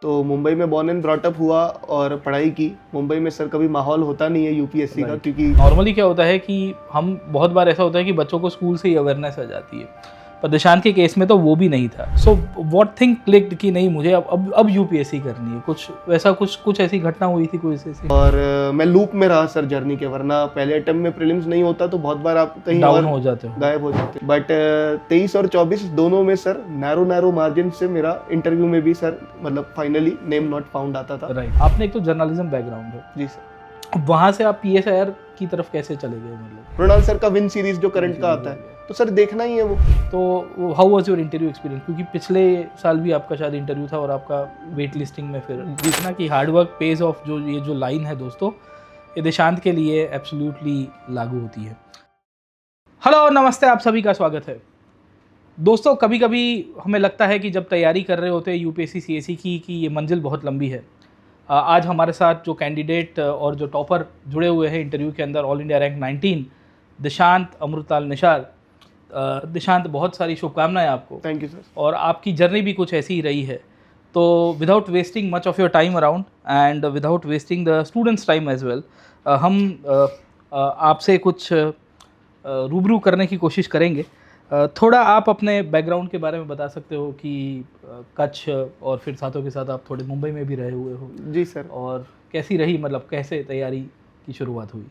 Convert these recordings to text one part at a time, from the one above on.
तो मुंबई में born and brought up हुआ और पढ़ाई की। मुंबई में सर कभी माहौल होता नहीं है यूपीएससी का, क्योंकि नॉर्मली क्या होता है कि हम बहुत बार ऐसा होता है कि बच्चों को स्कूल से ही अवेयरनेस आ जाती है, पर दिशांत के केस में तो वो भी नहीं था। सो व्हाट थिंक क्लिक्ड कि नहीं मुझे अब यूपीएससी करनी है, कुछ वैसा कुछ ऐसी घटना हुई थी कोई ऐसी? और मैं लूप में रहा सर जर्नी के, वरना पहले अटेम्प्ट में प्रीलिम्स नहीं होता तो बहुत बार आप कहीं डाउन और हो जाते हो। गायब हो जाते। बट 23 और 24 दोनों में सर नैरो मार्जिन से मेरा इंटरव्यू में भी सर मतलब फाइनली नेम नॉट फाउंड आता था। राइट, आपने एक तो जर्नलिज्म बैकग्राउंड है, जी सर। वहाँ से आप पीएसआईआर की तरफ कैसे चले गए? मतलब मृणाल सर का विन सीरीज जो करंट का आता है तो सर देखना ही है वो। तो how was your interview experience? क्योंकि पिछले साल भी आपका शायद इंटरव्यू था और आपका वेट लिस्टिंग में फिर जितना कि हार्ड वर्क पेज ऑफ, जो ये जो लाइन है दोस्तों, ये दिशांत के लिए एब्सोल्युटली लागू होती है। हेलो नमस्ते, आप सभी का स्वागत है दोस्तों। कभी कभी हमें लगता है कि जब तैयारी कर रहे होते हैं यूपीएससी सीएससी की कि ये मंजिल बहुत लंबी है। आज हमारे साथ जो कैंडिडेट और जो टॉपर जुड़े हुए हैं इंटरव्यू के अंदर, all India rank 19, Dishant Amritlal Nishad. Dishant, बहुत सारी शुभकामनाएं आपको। Thank you sir. और और आपकी जर्नी भी कुछ ऐसी ही रही है। तो without wasting much of your time around and without wasting the students time as well, हम आपसे कुछ रूबरू करने की कोशिश करेंगे। थोड़ा आप अपने बैकग्राउंड के बारे में बता सकते हो कि कच्छ और फिर साथों के साथ आप थोड़े मुंबई में भी रहे हुए हो। जी सर। और कैसी रही, मतलब कैसे तैयारी की शुरुआत हुई?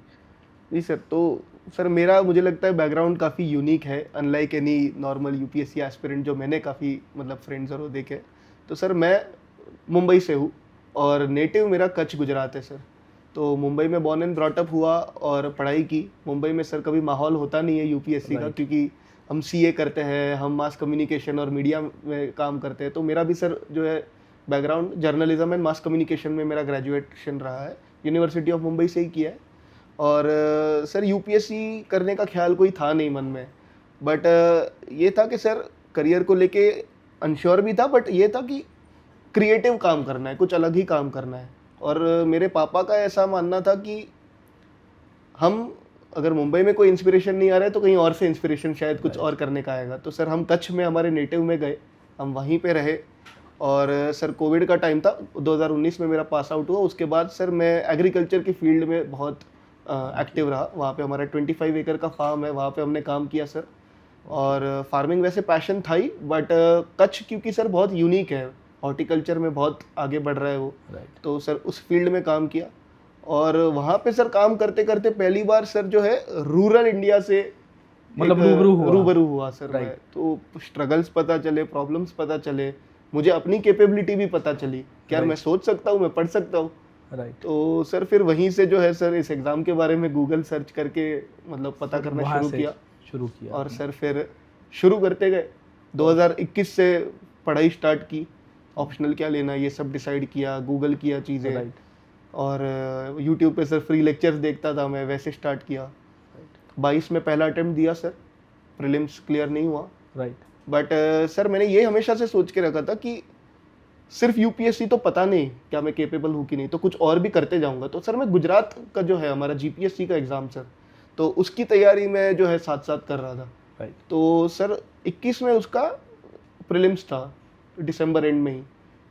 जी सर। तो सर मेरा मुझे लगता है बैकग्राउंड काफ़ी यूनिक है, unlike any normal UPSC aspirant जो मैंने काफ़ी मतलब फ्रेंड्स और वो देखे। तो सर मैं मुंबई से हूँ और नेटिव मेरा कच्छ गुजरात है सर। तो मुंबई में बॉर्न एंड ब्रॉट अप हुआ और पढ़ाई की। मुंबई में सर कभी माहौल होता नहीं है यूपीएससी का, क्योंकि हम सीए करते हैं, हम मास कम्युनिकेशन और मीडिया में काम करते हैं। तो मेरा भी सर जो है background journalism and mass communication में मेरा ग्रेजुएशन रहा है, यूनिवर्सिटी ऑफ मुंबई से ही किया है। और सर यूपीएससी करने का ख्याल कोई था नहीं मन में, बट ये था कि सर करियर को लेके अनश्योर भी था, बट ये था कि क्रिएटिव काम करना है, कुछ अलग ही काम करना है। और मेरे पापा का ऐसा मानना था कि हम अगर मुंबई में कोई इंस्पिरेशन नहीं आ रहा है तो कहीं और से इंस्पिरेशन शायद कुछ और करने का आएगा। तो सर हम कच्छ में हमारे नेटिव में गए, हम वहीं पे रहे। और सर कोविड का टाइम था, 2019 में मेरा पास आउट हुआ। उसके बाद सर मैं एग्रीकल्चर की फील्ड में बहुत एक्टिव रहा। वहाँ पे हमारा 25 एकड़ का फार्म है, वहाँ पे हमने काम किया सर। और फार्मिंग वैसे पैशन था ही, बट कच्छ क्योंकि सर बहुत यूनिक है, हॉर्टिकल्चर में बहुत आगे बढ़ रहा है वो। तो सर उस फील्ड में काम किया। और वहाँ पे सर काम करते करते पहली बार सर जो है रूरल इंडिया से मतलब रूबरू हुआ सर मैं। तो स्ट्रगल्स पता चले, प्रॉब्लम्स पता चले, मुझे अपनी कैपेबिलिटी भी पता चली कि यार मैं सोच सकता हूँ, मैं पढ़ सकता हूँ। तो सर फिर वहीं से जो है सर इस एग्ज़ाम के बारे में गूगल सर्च करके मतलब पता करना शुरू किया। और सर फिर शुरू करते गए। 2021 से पढ़ाई स्टार्ट की, ऑप्शनल क्या लेना ये सब डिसाइड किया, गूगल किया चीज़ें। और यूट्यूब पे सर फ्री लेक्चर्स देखता था मैं, वैसे स्टार्ट किया। 22 में पहला अटेम्प्ट दिया सर, प्रीलिम्स क्लियर नहीं हुआ। बट सर मैंने ये हमेशा से सोच के रखा था कि सिर्फ यूपीएससी तो पता नहीं क्या मैं केपेबल हूँ कि नहीं, तो कुछ और भी करते जाऊँगा। तो सर मैं गुजरात का जो है हमारा जीपीएससी का एग्ज़ाम सर, तो उसकी तैयारी में जो है साथ साथ कर रहा था। तो सर 21 में उसका प्रीलिम्स था, दिसंबर एंड में ही।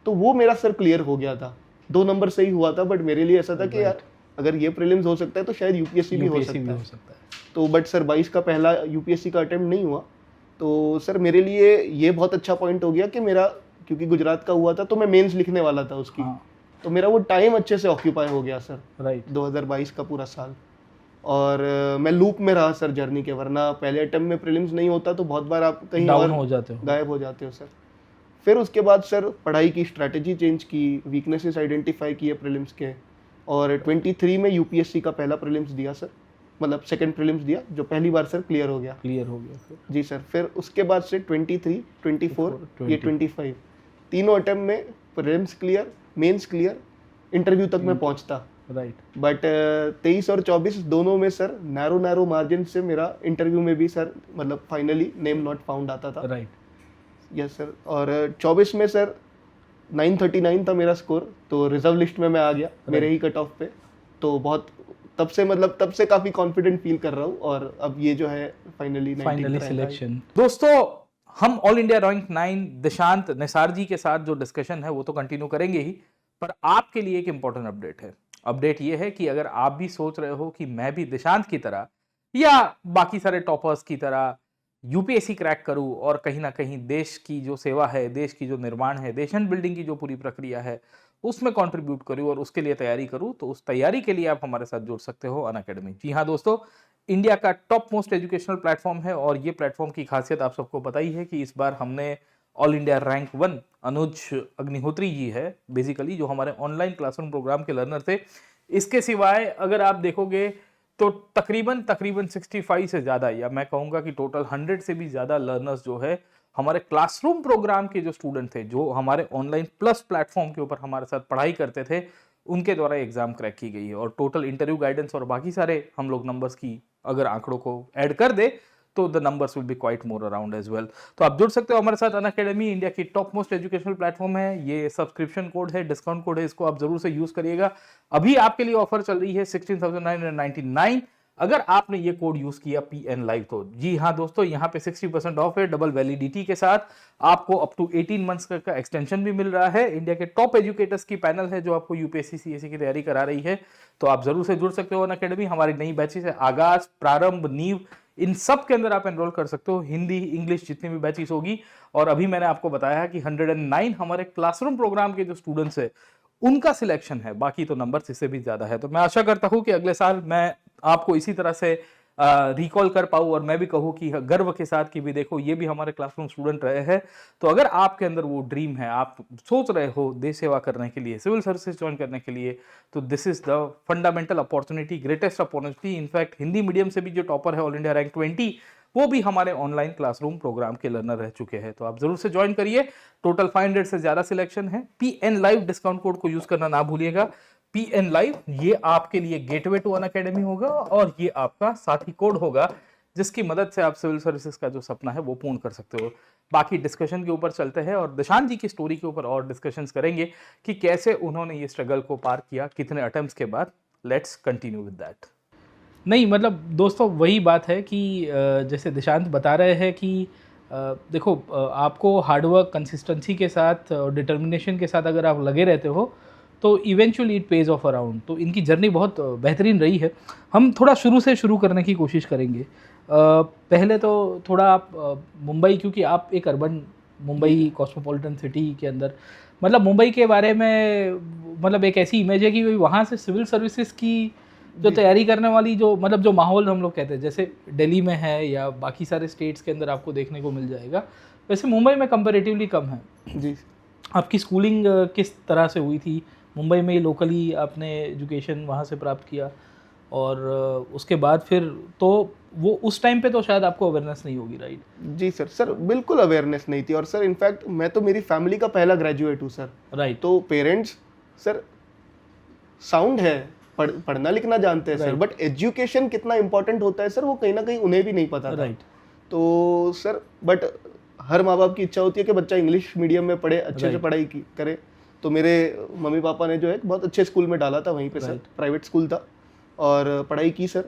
तो वो मेरा सर क्लियर हो गया था, 2 नंबर से ही हुआ था। बट मेरे लिए ऐसा था कि यार अगर ये प्रीलिम्स हो सकता है तो शायद यूपीएससी भी हो सकता है। तो बट सर 22 का पहला यूपीएससी का अटेम्प्ट नहीं हुआ। तो सर मेरे लिए ये बहुत अच्छा पॉइंट हो गया कि मेरा, क्योंकि गुजरात का हुआ था तो मैं मेंस लिखने वाला था उसकी। तो मेरा वो टाइम अच्छे से ऑक्यूपाई हो गया सर 2022 का पूरा साल। और मैं लूप में रहा सर जर्नी के, वरना पहले अटेम्प्ट में प्रीलिम्स नहीं होता तो बहुत बार आप कहीं और गायब हो जाते हो सर। फिर उसके बाद सर पढ़ाई की स्ट्रैटेजी चेंज की, वीकनेसेस आइडेंटिफाई किए प्रीलिम्स के। और 23 में यूपीएससी का पहला प्रीलिम्स दिया सर, मतलब सेकंड प्रीलिम्स दिया, जो पहली बार सर क्लियर हो गया फिर। जी सर। फिर उसके बाद से 23, 24 ये 25 तीनों अटेम्प्ट में prelims clear, mains clear, interview तक मैं पहुंचता। बट 23 और 24 दोनों में सर नैरो मार्जिन से मेरा इंटरव्यू में भी सर मतलब फाइनली नेम नॉट फाउंड आता था। Yes sir. और 24 में सर 939 था मेरा स्कोर, तो रिजर्व लिस्ट में मैं आ गया मेरे ही कट ऑफ पे। तो बहुत तब से काफ़ी कॉन्फिडेंट फील कर रहा हूँ। और अब ये जो है फाइनली सिलेक्शन। दोस्तों हम all India rank 9 Dishant Nisar ji के साथ जो डिस्कशन है वो तो कंटिन्यू करेंगे ही, पर आपके लिए एक इंपॉर्टेंट अपडेट है। अपडेट ये है कि अगर आप भी सोच रहे हो कि मैं भी दिशांत की तरह या बाकी सारे टॉपर्स की तरह यूपीएससी क्रैक करूं और कहीं ना कहीं देश की जो सेवा है, देश की जो निर्माण है, नेशन बिल्डिंग की जो पूरी प्रक्रिया है उसमें कंट्रीब्यूट करूं और उसके लिए तैयारी करूं, तो उस तैयारी के लिए आप हमारे साथ जुड़ सकते हो अनअकैडमी। जी हाँ दोस्तों, इंडिया का टॉप मोस्ट एजुकेशनल प्लेटफॉर्म है और ये प्लेटफॉर्म की खासियत आप सबको पता ही है कि इस बार हमने ऑल इंडिया रैंक 1 अनुज अग्निहोत्री जी है बेसिकली, जो हमारे ऑनलाइन क्लासरूम प्रोग्राम के लर्नर थे। इसके सिवाय अगर आप देखोगे तो तकरीबन 65 से ज़्यादा, या मैं कहूँगा कि टोटल 100 से भी ज़्यादा लर्नर्स जो है हमारे क्लासरूम प्रोग्राम के जो स्टूडेंट थे, जो हमारे ऑनलाइन प्लस प्लेटफॉर्म के ऊपर हमारे साथ पढ़ाई करते थे, उनके द्वारा एग्जाम क्रैक की गई है। और टोटल इंटरव्यू गाइडेंस और बाकी सारे हम लोग नंबर्स की अगर आंकड़ों को ऐड कर दे तो the numbers will be quite more around as well. तो आप जुड़ सकते हो हमारे साथ। अनअकैडमी इंडिया की टॉप मोस्ट एजुकेशनल प्लेटफॉर्म है। ये सब्सक्रिप्शन कोड है, डिस्काउंट कोड है, इसको आप जरूर से यूज करिएगा। अभी आपके लिए ऑफर चल रही है 16,999। अगर आपने ये कोड यूज किया PN लाइव तो जी हाँ दोस्तों, यहाँ पे 60% ऑफ है डबल वैलिडिटी के साथ। आपको अप टू 18 मंथ्स का एक्सटेंशन भी मिल रहा है। इंडिया के टॉप एजुकेटर्स की पैनल है जो आपको यूपीएससी सीएससी की तैयारी करा रही है, तो आप जरूर से जुड़ सकते हो अनअकैडमी। हमारी नई बैचेस है, आगाज, प्रारंभ, नींव, इन सब के अंदर आप एनरोल कर सकते हो। हिंदी, इंग्लिश जितनी भी बैचेस होगी। और अभी मैंने आपको बताया कि 109 हमारे क्लासरूम प्रोग्राम के जो स्टूडेंट्स है उनका सिलेक्शन है, बाकी तो नंबर इससे भी ज्यादा है। तो मैं आशा करता हूं कि अगले साल मैं आपको इसी तरह से रिकॉल कर पाऊँ और मैं भी कहूँ कि गर्व के साथ कि भी देखो ये भी हमारे क्लासरूम स्टूडेंट रहे हैं। तो अगर आपके अंदर वो ड्रीम है, आप सोच रहे हो देश सेवा करने के लिए, सिविल सर्विसेज ज्वाइन करने के लिए, तो this is the fundamental opportunity, greatest opportunity. In fact Hindi medium से भी जो टॉपर है ऑल इंडिया रैंक 20, वो भी हमारे ऑनलाइन क्लासरूम प्रोग्राम के लर्नर रह चुके हैं। तो आप जरूर से ज्वाइन करिए। टोटल 500 से ज्यादा सिलेक्शन है। PN लाइव डिस्काउंट कोड को यूज करना ना भूलिएगा। PN लाइव ये आपके लिए गेटवे टू अनअकैडमी होगा और ये आपका साथी कोड होगा जिसकी मदद से आप सिविल सर्विसेज का जो सपना है वो पूर्ण कर सकते हो। बाकी डिस्कशन के ऊपर चलते हैं और दिशांत जी की स्टोरी के ऊपर और डिस्कशंस करेंगे कि कैसे उन्होंने ये स्ट्रगल को पार किया, कितने अटेम्प्ट्स के बाद। Let's continue with that. नहीं मतलब दोस्तों वही बात है कि जैसे दिशांत बता रहे हैं कि देखो आपको हार्डवर्क, कंसिस्टेंसी के साथ और डिटर्मिनेशन के साथ अगर आप लगे रहते हो तो eventually it pays of around. तो इनकी जर्नी बहुत बेहतरीन रही है। हम थोड़ा शुरू से शुरू करने की कोशिश करेंगे। पहले तो थोड़ा आप मुंबई, क्योंकि आप एक अर्बन मुंबई कॉस्मोपॉलिटन सिटी के अंदर, मतलब मुंबई के बारे में मतलब एक ऐसी इमेज है कि वहाँ से सिविल सर्विसेज की जो तैयारी करने वाली जो मतलब जो माहौल हम लोग कहते हैं जैसे दिल्ली में है या बाकी सारे स्टेट्स के अंदर आपको देखने को मिल जाएगा, वैसे मुंबई में कंपैरेटिवली कम है। जी, आपकी स्कूलिंग किस तरह से हुई थी? मुंबई में ही लोकली आपने एजुकेशन वहाँ से प्राप्त किया और उसके बाद फिर तो वो उस टाइम पे तो शायद आपको अवेयरनेस नहीं होगी, राइट? जी सर बिल्कुल अवेयरनेस नहीं थी। और सर इनफैक्ट मैं तो मेरी फैमिली का पहला ग्रेजुएट हूँ सर, राइट। तो पेरेंट्स सर साउंड है, पढ़ना लिखना जानते हैं सर, बट एजुकेशन कितना इंपॉर्टेंट होता है सर वो कहीं ना कहीं उन्हें भी नहीं पता था। राइट। तो सर बट हर माँ बाप की इच्छा होती है कि बच्चा इंग्लिश मीडियम में पढ़े, अच्छे से पढ़ाई करे। तो मेरे मम्मी पापा ने जो है बहुत अच्छे स्कूल में डाला था वहीं पे सर, प्राइवेट स्कूल था, और पढ़ाई की सर।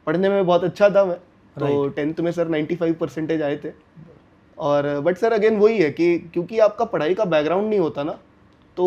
पढ़ने में बहुत अच्छा था मैं, तो 10th में सर 95% आए थे। और बट सर अगेन वही है कि क्योंकि आपका पढ़ाई का बैकग्राउंड नहीं होता ना, तो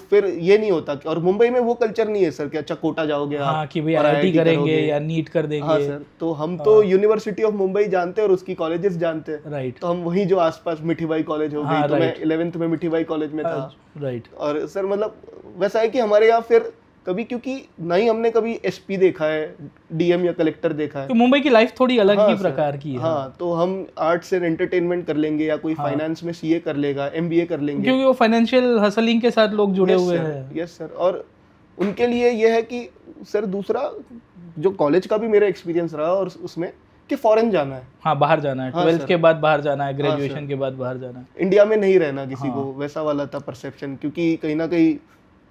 फिर ये नहीं होता। और मुंबई में वो कल्चर नहीं है सर कि अच्छा कोटा जाओगे आप कि भाई IIT करेंगे या नीट कर देंगे। हाँ सर, तो हम तो यूनिवर्सिटी ऑफ मुंबई जानते हैं और उसकी कॉलेजेस जानते हैं, राइट। तो हम वहीं जो आसपास मिठीबाई कॉलेज हो गई, तो मैं 11th में मिठीबाई कॉलेज में था, राइट। और सर मतलब वैसा है कि हमारे यहाँ फिर कभी, क्योंकि नहीं हमने कभी SP देखा है, DM या कलेक्टर देखा है, तो मुंबई की लाइफ थोड़ी अलग ही प्रकार की है। हाँ, तो हम आर्ट्स एंड एंटरटेनमेंट कर लेंगे या कोई फाइनेंस में CA कर लेगा, MBA कर लेंगे, क्योंकि वो फाइनेंशियल हसलिंग के साथ लोग जुड़े हुए हैं। Yes sir. और उनके लिए ये है कि सर दूसरा जो कॉलेज का भी मेरा एक्सपीरियंस रहा और उसमें कि फॉरेन जाना है, हाँ बाहर जाना है, 12th के बाद बाहर जाना है, ग्रेजुएशन के बाद बाहर जाना है, इंडिया में नहीं रहना किसी को, वैसा वाला था परसेप्शन। क्योंकि कहीं ना कहीं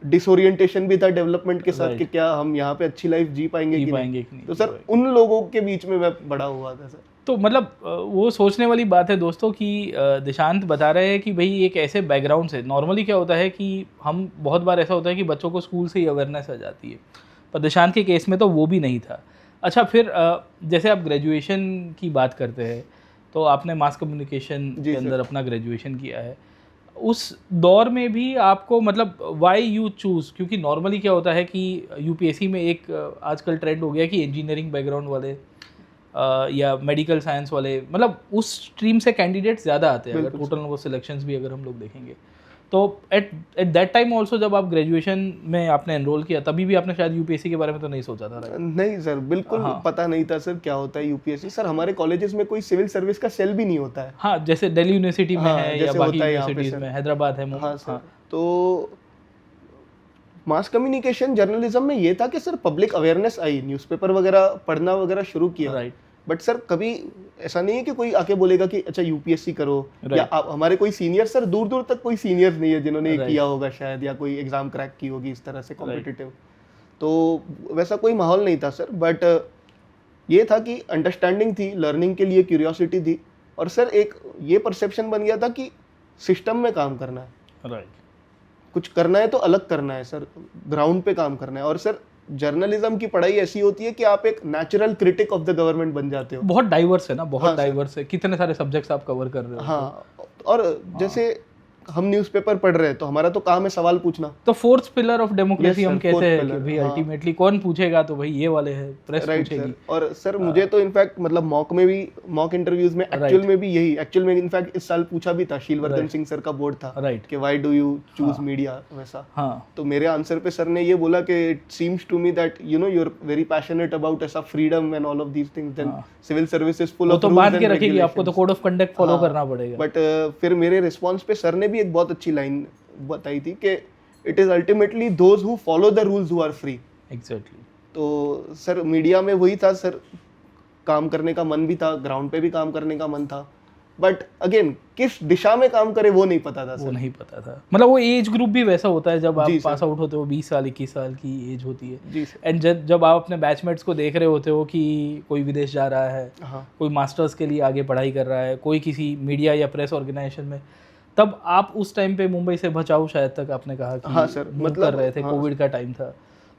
डिसोरिएंटेशन भी था डेवलपमेंट के साथ कि क्या हम यहाँ पे अच्छी लाइफ जी पाएंगे कि नहीं। तो सर उन लोगों के बीच में मैं बड़ा हुआ था सर। तो मतलब वो सोचने वाली बात है दोस्तों कि दिशांत बता रहे हैं कि भाई एक ऐसे बैकग्राउंड से, नॉर्मली क्या होता है कि हम बहुत बार ऐसा होता है कि बच्चों को स्कूल से ही अवेयरनेस आ जाती है, पर दिशांत के केस में तो वो भी नहीं था। अच्छा, फिर जैसे आप ग्रेजुएशन की बात करते हैं तो आपने मास कम्युनिकेशन के अंदर अपना ग्रेजुएशन किया है। उस दौर में भी आपको मतलब वाई यू चूज़, क्योंकि नॉर्मली क्या होता है कि यूपीएससी में एक आजकल ट्रेंड हो गया कि इंजीनियरिंग बैकग्राउंड वाले या मेडिकल साइंस वाले, मतलब उस स्ट्रीम से कैंडिडेट्स ज़्यादा आते हैं अगर टोटल नंबर सिलेक्शंस भी अगर हम लोग देखेंगे। तो एट दैट टाइम ऑल्सो जब आप ग्रेजुएशन में आपने एनरोल किया तभी भी आपने शायद यूपीएससी के बारे में तो नहीं सोचा था, राइट? नहीं सर, बिल्कुल पता नहीं था सर क्या होता है यूपीएससी। सर हमारे कॉलेजेस में कोई सिविल सर्विस का सेल भी नहीं होता है। हाँ, जैसे दिल्ली यूनिवर्सिटी में है या बाकी यूनिवर्सिटीज में, हैदराबाद है। हाँ सर, तो मास कम्युनिकेशन जर्नलिज्म में ये था कि सर पब्लिक अवेयरनेस आई, न्यूज़पेपर वगैरह पढ़ना वगैरह शुरू किया, राइट। बट सर कभी ऐसा नहीं है कि कोई आके बोलेगा कि अच्छा यूपीएससी करो, या आप हमारे कोई सीनियर, सर दूर दूर तक कोई सीनियर नहीं है जिन्होंने किया होगा शायद, या कोई एग्जाम क्रैक की होगी इस तरह से कॉम्पिटिटिव। तो वैसा कोई माहौल नहीं था सर, बट ये था कि अंडरस्टैंडिंग थी, लर्निंग के लिए क्यूरियोसिटी थी, और सर एक ये परसेप्शन बन गया था कि सिस्टम में काम करना है, राइट। कुछ करना है तो अलग करना है सर, ग्राउंड पे काम करना है। और सर जर्नलिज्म की पढ़ाई ऐसी होती है कि आप एक natural critic of the government बन जाते हो। बहुत डाइवर्स है ना, बहुत डाइवर्स है, कितने सारे सब्जेक्ट्स आप कवर कर रहे हो। हाँ, और जैसे हम न्यूज़पेपर पढ़ रहे हैं तो हमारा तो काम है सवाल पूछना। तो फोर्थ पिलर ऑफ डेमोक्रेसी हम कहते हैं कि भाई अल्टीमेटली कौन पूछेगा, तो भाई ये वाले हैं, प्रेस पूछेगी। और सर मुझे तो इनफैक्ट मतलब मॉक इंटरव्यूज में एक्चुअल में इनफैक्ट इस साल पूछा भी था, शीलवर्धन सिंह सर का बोर्ड था, राइट, कि why do you choose media, वैसा। हाँ, तो मेरे आंसर पे सर ने ये बोला कि it seems to me that you know you are very passionate about ऐसा freedom and all of these things, then civil service is full of तो बांध के रखेगी, आपको तो कोड ऑफ कंडक्ट फॉलो करना पड़ेगा। बट फिर मेरे रिस्पॉन्स पे सर ने भी एक बहुत अच्छी लाइन बताई थी कि it is ultimately those who follow the rules who are free. Exactly. तो सर मीडिया में वही था सर, काम करने का मन भी था, ग्राउंड पे भी काम करने का मन था, बट अगेन किस दिशा में काम करे वो नहीं पता था सर। वो नहीं पता था, मतलब वो एज ग्रुप भी वैसा होता है जब आप पास आउट होते हो, 20 साल 21 साल की एज होती है जी सर। एंड जब आप अपने बैचमेट्स को देख रहे होते हो कि कोई विदेश जा रहा है, कोई मास्टर्स के लिए आगे पढ़ाई कर रहा है, कोई किसी मीडिया या प्रेस ऑर्गेनाइजेशन में, तब आप उस टाइम पे मुंबई से बचाओ शायद तक आपने कहा कि हाँ सर, मतलब कर रहे थे, कोविड का टाइम था,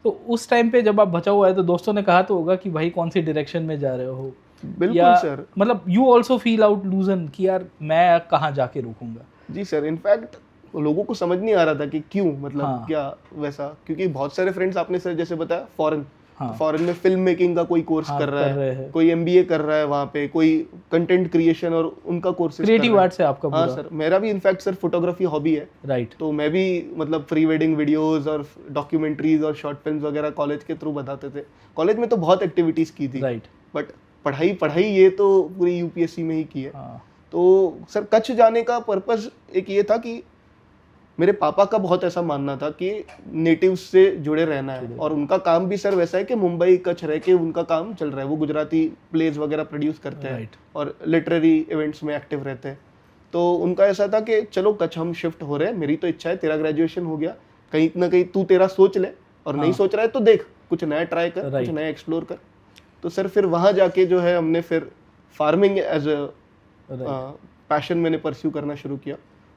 तो उस टाइम पे जब आप बचाओ आए तो दोस्तों ने कहा तो होगा कि भाई कौन सी डायरेक्शन में जा रहे हो, बिल्कुल सर, मतलब यू ऑल्सो फील आउट लूजन कि यार मैं कहाँ जाके रुकूंगा। जी सर, इनफैक्ट लोगों को समझ नहीं आ रहा था कि क्यों, मतलब क्या वैसा, क्योंकि बहुत सारे फ्रेंड्स आपने सर जैसे बताया फॉरेन में फिल्म मेकिंग का कोई कोर्स कर रहा है, कोई एमबीए कर रहा है वहाँ पे, कोई कंटेंट क्रिएशन और उनका कोर्स क्रिएटिव आर्ट से आपका हाँ सर, मेरा भी इनफैक्ट सर फोटोग्राफी हॉबी है, राइट, तो मैं भी मतलब प्री वेडिंग वीडियोस और डॉक्यूमेंट्रीज और शॉर्ट फिल्म्स वगैरह कॉलेज के थ्रू बताते थे। कॉलेज में तो बहुत एक्टिविटीज की थी, राइट, बट पढ़ाई ये तो पूरी यूपीएससी में ही की है। तो सर कच्छ जाने का पर्पस एक ये था कि मेरे पापा का बहुत ऐसा मानना था कि नेटिव्स से जुड़े रहना है, और उनका काम भी सर वैसा है कि मुंबई कच्छ रह के उनका काम चल रहा है, वो गुजराती प्लेज वगैरह प्रोड्यूस करते हैं और लिटरेरी इवेंट्स में एक्टिव रहते हैं। तो उनका ऐसा था कि चलो कच्छ हम शिफ्ट हो रहे हैं, मेरी तो इच्छा है, तेरा ग्रेजुएशन हो गया, कहीं ना कहीं तू तेरा सोच ले, और नहीं सोच रहा है तो देख कुछ नया ट्राई कर, कुछ नया एक्सप्लोर कर। तो सर फिर वहाँ जाके जो है हमने फिर फार्मिंग एज अ पैशन मैंने परस्यू करना शुरू किया,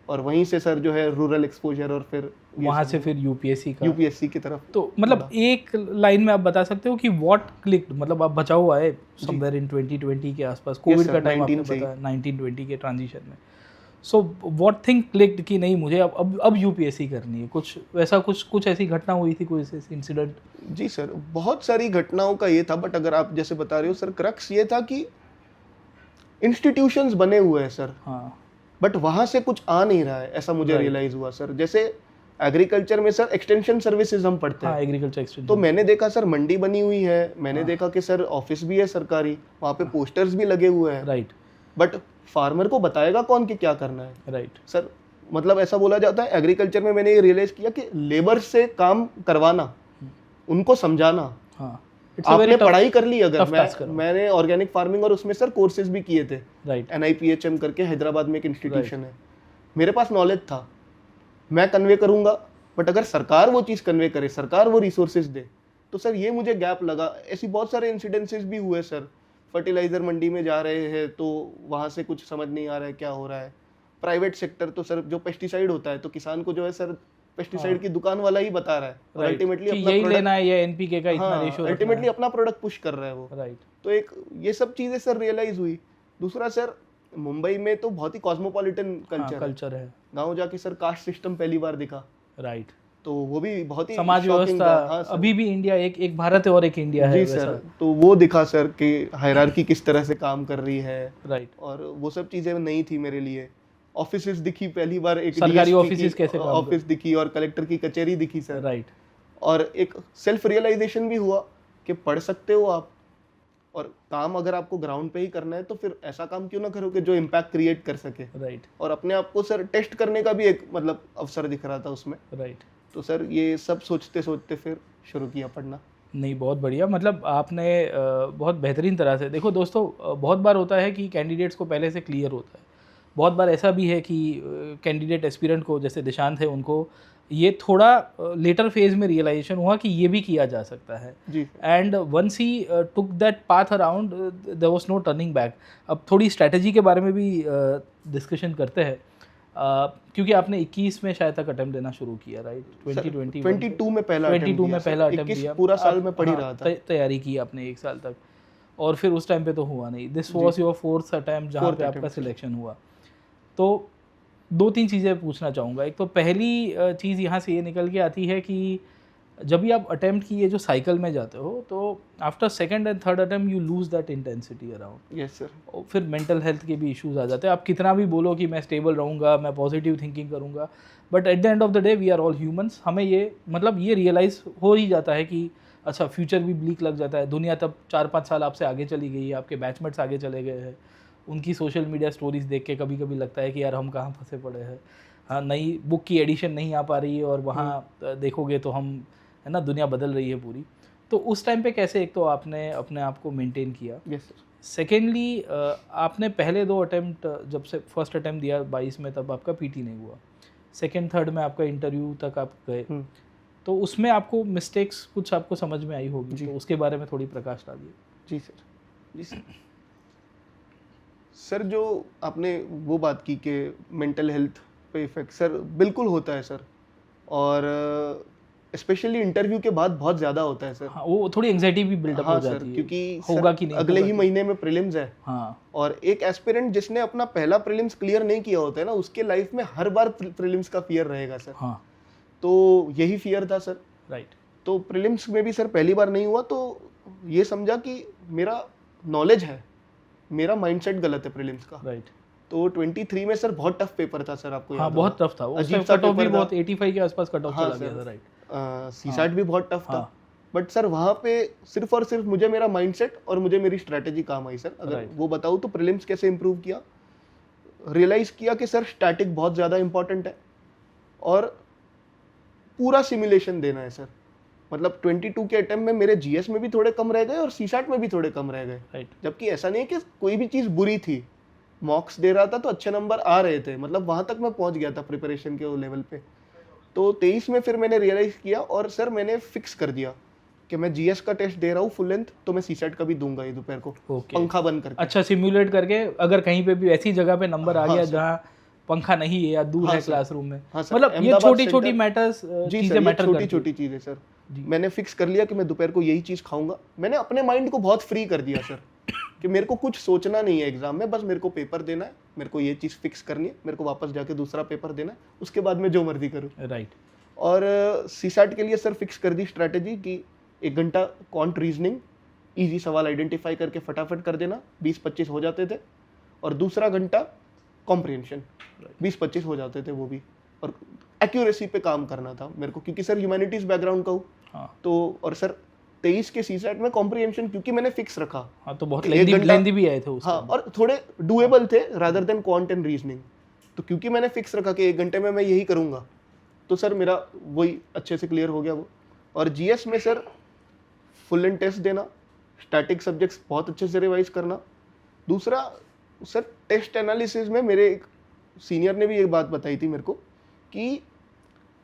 और वहीं से सर जो है रूरल एक्सपोजर, और फिर वहाँ से फिर यूपीएससी की तरफ। तो मतलब एक लाइन में आप बता सकते हो कि व्हाट क्लिक्ड, मतलब आप बचाओ आए समवेयर इन 2020 के आसपास, कोविड का टाइम आपने बताया 1920 के ट्रांजिशन में, सो व्हाट थिंग क्लिक्ड कि नहीं मुझे अब यूपीएससी करनी है, कुछ वैसा कुछ ऐसी घटना हुई थी, कोई ऐसी इंसिडेंट? जी सर, बहुत सारी घटनाओं का ये था, बट अगर आप जैसे बता रहे हो सर, क्रक्स ये था कि इंस्टीट्यूशंस बने हुए हैं सर, हाँ, बट वहाँ से कुछ आ नहीं रहा है, ऐसा मुझे रियलाइज हुआ सर। जैसे एग्रीकल्चर में सर एक्सटेंशन सर्विसेज हम पढ़ते हैं, एग्रीकल्चर एक्सटेंशन, तो मैंने देखा सर मंडी बनी हुई है, मैंने देखा कि सर ऑफिस भी है सरकारी, वहाँ पे पोस्टर्स भी लगे हुए हैं, राइट, बट फार्मर को बताएगा कौन कि क्या करना है, राइट सर। मतलब ऐसा बोला जाता है एग्रीकल्चर में, मैंने ये रियलाइज किया कि लेबर से काम करवाना, उनको समझाना, आपने पढ़ाई कर ली, अगर मैंने ऑर्गेनिक फार्मिंग और उसमें सर कोर्सेज भी किए थे, राइट, NIPHM करके हैदराबाद में एक इंस्टीट्यूशन है, मेरे पास नॉलेज था, मैं कन्वे करूंगा, बट अगर सरकार वो चीज़ कन्वे करे, सरकार वो रिसोर्सेज दे, तो सर ये मुझे गैप लगा। ऐसी बहुत सारे इंसिडेंसेस भी हुए सर, फर्टिलाइजर मंडी में जा रहे हैं तो वहाँ से कुछ समझ नहीं आ रहा है क्या हो रहा है। प्राइवेट सेक्टर तो सर जो पेस्टिसाइड होता है तो किसान को जो है सर पेस्टिसाइड की दुकान वाला ही बता रहा है, और अल्टीमेटली अपना यही लेना है, ये एनपीके का इतना रेशियो, अल्टीमेटली अपना प्रोडक्ट पुश कर रहा है वो, राइट। तो एक ये सब चीजें सर रियलाइज हुई। दूसरा सर मुंबई में तो बहुत ही कॉस्मोपॉलिटन कल्चर है। गांव जाके सर कास्ट सिस्टम पहली बार दिखा। राइट। तो वो भी बहुत ही समाज व्यवस्था, अभी भी इंडिया एक भारत है और एक इंडिया है। जी सर, तो वो दिखा सर कि हायरार्की किस तरह से काम कर रही है। राइट। और वो सब चीजें नई थी मेरे लिए। ऑफिसेस दिखी पहली बार, एक सरकारी ऑफिसेस कैसे काम ऑफिस दिखी और कलेक्टर की कचहरी दिखी सर। राइट। और एक सेल्फ रियलाइजेशन भी हुआ कि पढ़ सकते हो आप, और काम अगर आपको ग्राउंड पे ही करना है तो फिर ऐसा काम क्यों ना करो कि जो इम्पैक्ट क्रिएट कर सके। राइट। और अपने आप को सर टेस्ट करने का भी एक मतलब अवसर दिख रहा था उसमें। राइट। तो सर ये सब सोचते सोचते फिर शुरू किया पढ़ना। नहीं, बहुत बढ़िया। मतलब आपने बहुत बेहतरीन तरह से, देखो दोस्तों, बहुत बार होता है कि कैंडिडेट्स को पहले से क्लियर होता है। बहुत बार ऐसा भी है कि कैंडिडेट एस्पिरेंट को, जैसे देशांत है, उनको ये थोड़ा लेटर फेज में रियलाइजेशन हुआ कि ये भी किया जा सकता है। And once he took that path around, there was no turning back. अब थोड़ी स्ट्रैटेजी के बारे में भी डिस्कशन करते हैं, क्योंकि आपने 21 में शायद तक अटेम्प्ट देना शुरू किया, राइट? 22 में पहला अटेम्प्ट दिया। पूरा साल में पढ़ ही रहा था। तैयारी की आपने 1 साल तक, और फिर उस टाइम पे तो हुआ नहीं। This was your 4th attempt जहाँ पे आपका सिलेक्शन हुआ। तो 2-3 चीज़ें पूछना चाहूँगा। एक तो पहली चीज़ यहाँ से ये निकल के आती है कि जब भी आप अटेम्प्ट की ये जो साइकिल में जाते हो, तो after 2nd and 3rd attempt you lose that intensity around. Yes sir. और फिर मेंटल हेल्थ के भी इश्यूज आ जाते हैं। आप कितना भी बोलो कि मैं स्टेबल रहूँगा, मैं पॉजिटिव थिंकिंग करूँगा, but at the end of the day we are all humans. हमें ये मतलब ये रियलाइज़ हो ही जाता है कि अच्छा, फ्यूचर भी ब्लीक लग जाता है। दुनिया तब 4-5 साल आपसे आगे चली गई है, आपके बैचमेट्स आगे चले गए हैं। उनकी सोशल मीडिया स्टोरीज देख के कभी कभी लगता है कि यार हम कहाँ फंसे पड़े हैं। हाँ, नई बुक की एडिशन नहीं आ पा रही है, और वहाँ देखोगे तो हम, है ना, दुनिया बदल रही है पूरी। तो उस टाइम पे कैसे एक तो आपने अपने आप को मेंटेन किया? Yes sir. सेकेंडली, आपने पहले 2 अटेम्प्ट, जब से फर्स्ट अटेम्प्ट दिया 22 में, तब आपका पीटी नहीं हुआ। 2nd 3rd में आपका इंटरव्यू तक आप गए, तो उसमें आपको मिस्टेक्स कुछ आपको समझ में आई होगी, तो उसके बारे में थोड़ी प्रकाश डालिए। जी सर। जी सर। सर जो आपने वो बात की कि मेंटल हेल्थ पे इफेक्ट, सर बिल्कुल होता है सर। और स्पेशली इंटरव्यू के बाद बहुत ज़्यादा होता है सर। हाँ, वो थोड़ी एंजाइटी भी बिल्डअप हो जाती है, क्योंकि होगा कि नहीं, अगले ही महीने में प्रीलिम्स है। हाँ। और एक एस्पिरेंट जिसने अपना पहला प्रीलिम्स क्लियर नहीं किया होता है ना, उसके लाइफ में हर बार प्रीलिम्स का फियर रहेगा सर। हाँ। तो यही फियर था सर। राइट। तो प्रीलिम्स में भी सर पहली बार नहीं हुआ, तो ये समझा कि मेरा नॉलेज है, मेरा माइंडसेट गलत है प्रीलिम्स का। राइट। तो 23 में सर बहुत टफ पेपर था सर, आपको हाँ, बहुत टफ था। अजीब सा कट ऑफ भी बहुत 85 के आसपास कट ऑफ चला गया था। राइट। सीसैट भी बहुत टफ था, बट सर वहाँ पे सिर्फ और सिर्फ मुझे मेरा माइंडसेट और मुझे मेरी स्ट्रैटेजी काम आई सर। अगर वो बताऊँ तो प्रीलिम्स कैसे इंप्रूव किया, रियलाइज किया कि सर स्टैटिक बहुत ज़्यादा इंपॉर्टेंट है, और पूरा सिमुलेशन देना है सर। मतलब 22 के अटेम्प्ट में मेरे जीएस में भी थोड़े कम रह गए और सीसैट में भी थोड़े कम रह गए। राइट। जबकि ऐसा नहीं है कि कोई भी चीज़ बुरी थी, मॉक्स दे रहा था तो अच्छे नंबर आ रहे थे, मतलब वहाँ तक मैं पहुँच गया था प्रिपरेशन के वो लेवल पे। तो 23 में फिर मैंने रियलाइज़ किया, और सर मैंने फिक्स कर दिया कि मैं जीएस का टेस्ट दे रहा हूँ फुल लेंथ, तो मैं सीसैट का भी दूंगा ये दोपहर को, पंखा बंद करके। अच्छा, सिमुलेट करके, अगर कहीं पे भी ऐसी जगह पे नंबर आ गया जहाँ पंखा नहीं है या दूर है क्लासरूम में, मतलब ये छोटी छोटी मैटर्स, चीजें मैटर करती हैं। छोटी चीजें सर मैंने फिक्स कर लिया कि मैं दोपहर को यही चीज़ खाऊंगा। मैंने अपने माइंड को बहुत फ्री कर दिया सर कि मेरे को कुछ सोचना नहीं है एग्जाम में, बस मेरे को पेपर देना है, मेरे को ये चीज़ फिक्स करनी है, मेरे को वापस जाके दूसरा पेपर देना है, उसके बाद मैं जो मर्जी करूँ। राइट। और सीसैट के लिए सर फिक्स कर दी स्ट्रैटेजी कि 1 घंटा क्वांट रीजनिंग, ईजी सवाल आइडेंटिफाई करके फटाफट कर देना, 20-25 हो जाते थे, और दूसरा घंटा कॉम्प्रिहेंशन, 20-25 हो जाते थे वो भी, और एक्यूरेसी पे काम करना था मेरे को, क्योंकि सर ह्यूमैनिटीज बैकग्राउंड का हूँ। तो और सर 23 के सीसैट में कॉम्प्रिहेंशन क्योंकि मैंने फिक्स रखा। हाँ, तो बहुत लेंदी भी आए थे उसमें। हाँ, और थोड़े डुएबल थे rather than quant and reasoning. तो क्योंकि मैंने फिक्स रखा कि 1 घंटे में मैं यही करूँगा, तो सर मेरा वही अच्छे से क्लियर हो गया वो। और जीएस में सर फुल एंड टेस्ट देना, स्टैटिक सब्जेक्ट्स बहुत अच्छे से रिवाइज करना। दूसरा सर टेस्ट एनालिसिस में मेरे एक सीनियर ने भी एक बात बताई थी मेरे को कि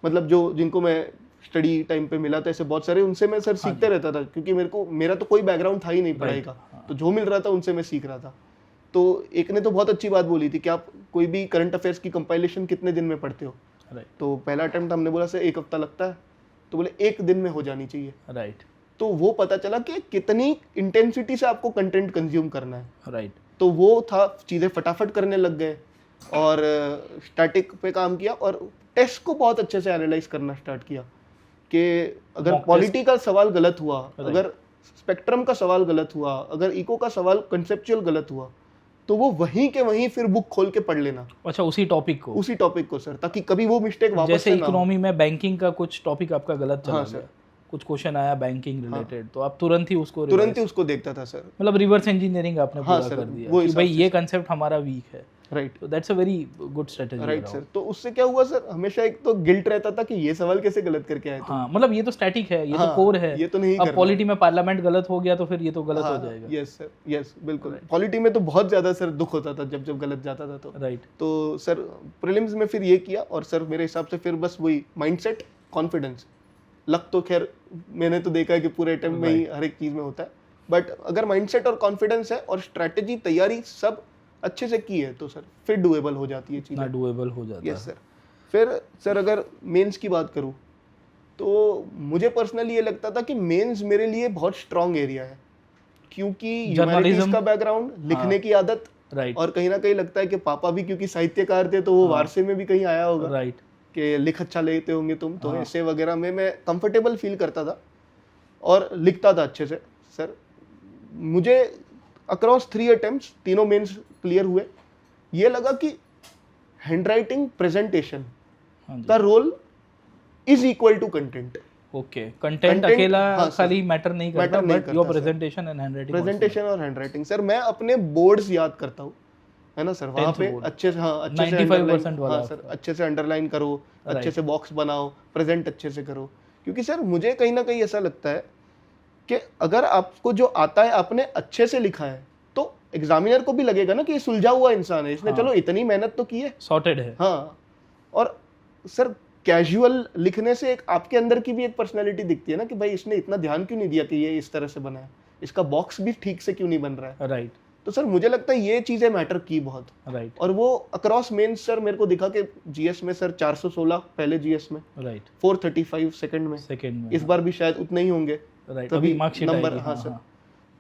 मतलब जो जिनको मैं स्टडी टाइम पे मिला था, ऐसे बहुत सारे, उनसे मैं सर सीखते रहता था, क्योंकि मेरा तो कोई बैकग्राउंड था ही नहीं पढ़ाई का, तो जो मिल रहा था उनसे मैं सीख रहा था। तो एक ने तो बहुत अच्छी बात बोली थी कि आप कोई भी करंट अफेयर्स की कंपाइलेशन कितने दिन में पढ़ते हो। तो पहला अटेम्प्ट हमने बोला सर 1 हफ्ता लगता है, तो बोले 1 दिन में हो जानी चाहिए। राइट। तो वो पता चला कि कितनी इंटेंसिटी से आपको कंटेंट कंज्यूम करना है। राइट। तो वो था, चीज़ें फटाफट करने लग गए और स्टैटिक पे काम किया और टेस्ट को बहुत अच्छे से एनालाइज करना स्टार्ट किया कि अगर पॉलिटी का सवाल गलत हुआ, अगर स्पेक्ट्रम का सवाल गलत हुआ, अगर इको का सवाल कंसेप्चुअल गलत हुआ, तो वो वहीं के वहीं फिर बुक खोल के पढ़ लेना। अच्छा, उसी टॉपिक को सर, ताकि कभी वो मिस्टेक वापस जैसे इकोनॉमी में बैंकिंग का कुछ टॉपिक आपका गलत चला हाँ, गया, सर, कुछ क्वेश्चन आया बैंकिंग रिलेटेड, हाँ, तो आप तुरंत ही उसको देखता था सर। मतलब रिवर्स इंजीनियरिंग आपने पूरा कर दिया कि भाई ये कंसेप्ट हमारा वीक है। राइट, तो that's a very good strategy. Right sir. तो उससे क्या हुआ सर, हमेशा एक तो गिल्ट रहता था कि ये सवाल कैसे गलत करके आए। हाँ, मतलब ये तो स्टैटिक है, ये तो कोर है, ये तो नहीं अब पॉलिटी में पार्लियामेंट गलत हो गया तो फिर ये तो गलत हो जाएगा। यस सर, यस बिल्कुल। पॉलिटी में तो बहुत ज्यादा सर दुख होता था जब गलत जाता था। तो राइट, तो सर प्रीलिम्स में फिर ये किया और सर मेरे हिसाब से फिर बस वही माइंडसेट, कॉन्फिडेंस, लक तो खैर मैंने तो देखा है कि पूरे अटेम्प्ट में ही हर एक चीज में होता है, बट अगर माइंडसेट और कॉन्फिडेंस है और स्ट्रैटेजी तैयारी सब अच्छे से की है तो सर फिर डुएबल हो जाती है चीज़ें। डुएबल हो जाता है। Yes sir. फिर सर अगर मेंस की बात करूँ तो मुझे पर्सनली ये लगता था कि मेंस मेरे लिए बहुत स्ट्रॉन्ग एरिया है, क्योंकि ह्यूमैनिटीज का बैकग्राउंड, लिखने की आदत, और कहीं ना कहीं लगता है कि पापा भी क्योंकि साहित्यकार थे तो वो वारसे में भी कहीं आया होगा कि लिख अच्छा लेते होंगे तुम, तो ऐसे वगैरह में मैं कंफर्टेबल फील करता था और लिखता था अच्छे से। सर मुझे अक्रॉस 3 अटेम्प्ट्स तीनों मेंस क्लियर हुए, ये लगा कि हैंडराइटिंग प्रेजेंटेशन का role is equal to content. Okay, content अकेला खाली मैटर नहीं करता, but your presentation and handwriting, presentation और हैंडराइटिंग। सर मैं अपने बोर्ड्स याद करता हूँ, है ना सर, वहाँ पे अच्छे से, हाँ अच्छे से 95% वाला, हाँ सर, अच्छे से अंडरलाइन करो, अच्छे से बॉक्स बनाओ, प्रेजेंट अच्छे से करो, क्योंकि सर मुझे कहीं ना कहीं ऐसा लगता है कि अगर आपको जो आता है आपने अच्छे से लिखा है तो एग्जामिनर को भी लगेगा ना कि ये सुलझा हुआ इंसान है, इसने चलो इतनी मेहनत तो की है, सॉर्टेड है। हाँ, और सर कैजुअल लिखने से एक आपके अंदर की भी एक पर्सनैलिटी दिखती है ना कि भाई इसने इतना ध्यान क्यों नहीं दिया कि ये इस तरह से बना है, इसका बॉक्स भी ठीक से क्यों नहीं बन रहा है। राइट। तो सर मुझे लगता है ये चीजें मैटर की बहुत। राइट। और वो अक्रॉस मेंस सर मेरे को दिखा कि जीएस में सर 416 पहले जीएस में, राइट, 435 सेकंड में, इस बार भी शायद उतने ही होंगे, तभी नंबर। हाँ सर,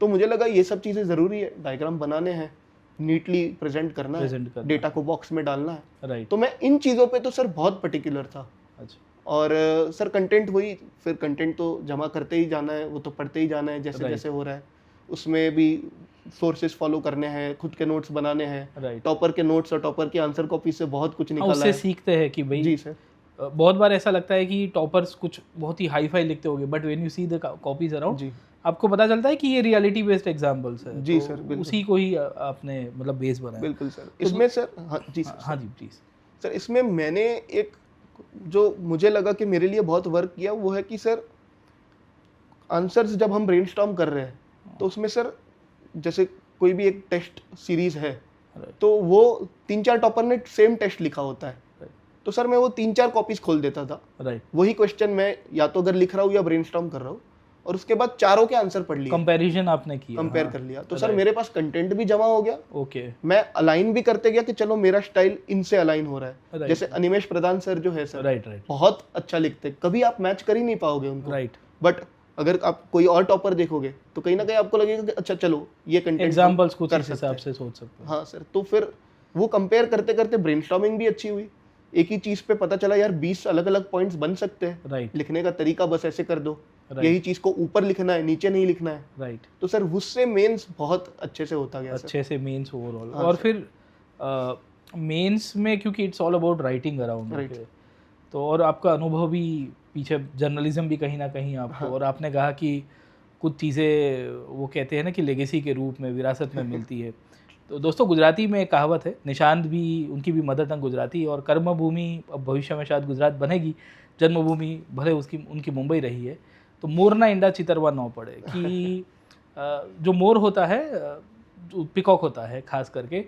तो मुझे लगा ये सब चीजें जरूरी है, डायग्राम बनाने हैं, नीटली प्रेजेंट करना है, डेटा को बॉक्स में डालना है। राइट। तो मैं इन चीजों पे तो सर बहुत पर्टिकुलर था। अच्छा। और सर कंटेंट वही, फिर कंटेंट तो जमा करते ही जाना है, वो तो पढ़ते ही जाना है जैसे जैसे हो रहा है, उसमें भी सोर्सेस फॉलो करने हैं, खुद के नोट्स बनाने हैं, टॉपर के नोट्स और टॉपर के आंसर कॉपी से बहुत कुछ निकला है, उससे सीखते हैं कि भाई। जी सर। बहुत बार ऐसा लगता है कि टॉपर्स कुछ बहुत ही हाई फाई लिखते होंगे, but when you see the copies around आपको पता चलता है कि ये रियलिटी बेस्ड एग्जांपल्स है। जी सर, बिल्कुल उसी को ही आपने मतलब बेस बनाया। बिल्कुल सर। इसमें सर, हाँ जी सर, हाँ जी प्लीज सर, इसमें मैंने एक जो मुझे लगा कि मेरे लिए बहुत वर्क किया वो है कि सर आंसर्स जब हम ब्रेनस्टॉर्म कर रहे हैं तो उसमें सर जैसे कोई भी एक टेस्ट सीरीज है तो वो 3-4 टॉपर ने सेम टेस्ट लिखा होता है, तो सर मैं वो 3-4 कॉपीज खोल देता था। राइट। वही क्वेश्चन मैं या तो अगर लिख रहा हूँ या ब्रेनस्टॉर्म कर रहा हूँ, और उसके बाद चारों के आंसर पढ़ लिए, कंपैरिजन आपने किया, कंपेयर कर लिया, तो सर मेरे पास कंटेंट भी जमा हो गया। ओके। मैं अलाइन भी करते गया कि चलो मेरा स्टाइल इनसे अलाइन हो रहा है। जैसे अनिमेश प्रधान सर जो है सर, राइट, बहुत अच्छा लिखते, कभी आप मैच कर ही नहीं पाओगे उनको। राइट। बट अगर आप कोई और टॉपर देखोगे तो कहीं ना कहीं आपको लगेगा कि अच्छा चलो ये कंटेंट एग्जांपल्स कुछ इस हिसाब से सोच सकते हैं। हाँ सर, तो फिर वो कंपेयर करते करते ब्रेनस्टॉर्मिंग भी अच्छी हुई, एक ही चीज पे पता चला यार 20 अलग अलग पॉइंट्स बन सकते हैं। राइट। लिखने का तरीका बस ऐसे कर दो, यही चीज को ऊपर लिखना है, नीचे नहीं लिखना है। राइट। तो सर उससे मेंस बहुत अच्छे से होता गया, अच्छे से मेंस ओवरऑल। और फिर मेंस में क्योंकि it's all about writing around, तो और आपका अनुभव भी पीछे जर्नलिज्म भी कहीं ना कहीं आपको, और आपने कहा कि कुछ चीज़ें वो कहते हैं ना कि लेगेसी के रूप में विरासत में मिलती है। तो दोस्तों गुजराती में एक कहावत है, निशांत भी उनकी भी मदर टंग गुजराती, और कर्म भूमि अब भविष्य में शायद गुजरात बनेगी, जन्मभूमि भले उनकी मुंबई रही है, तो मोर ना इंडा चितरवा न पड़े कि जो मोर होता है, जो पिकॉक होता है खास करके,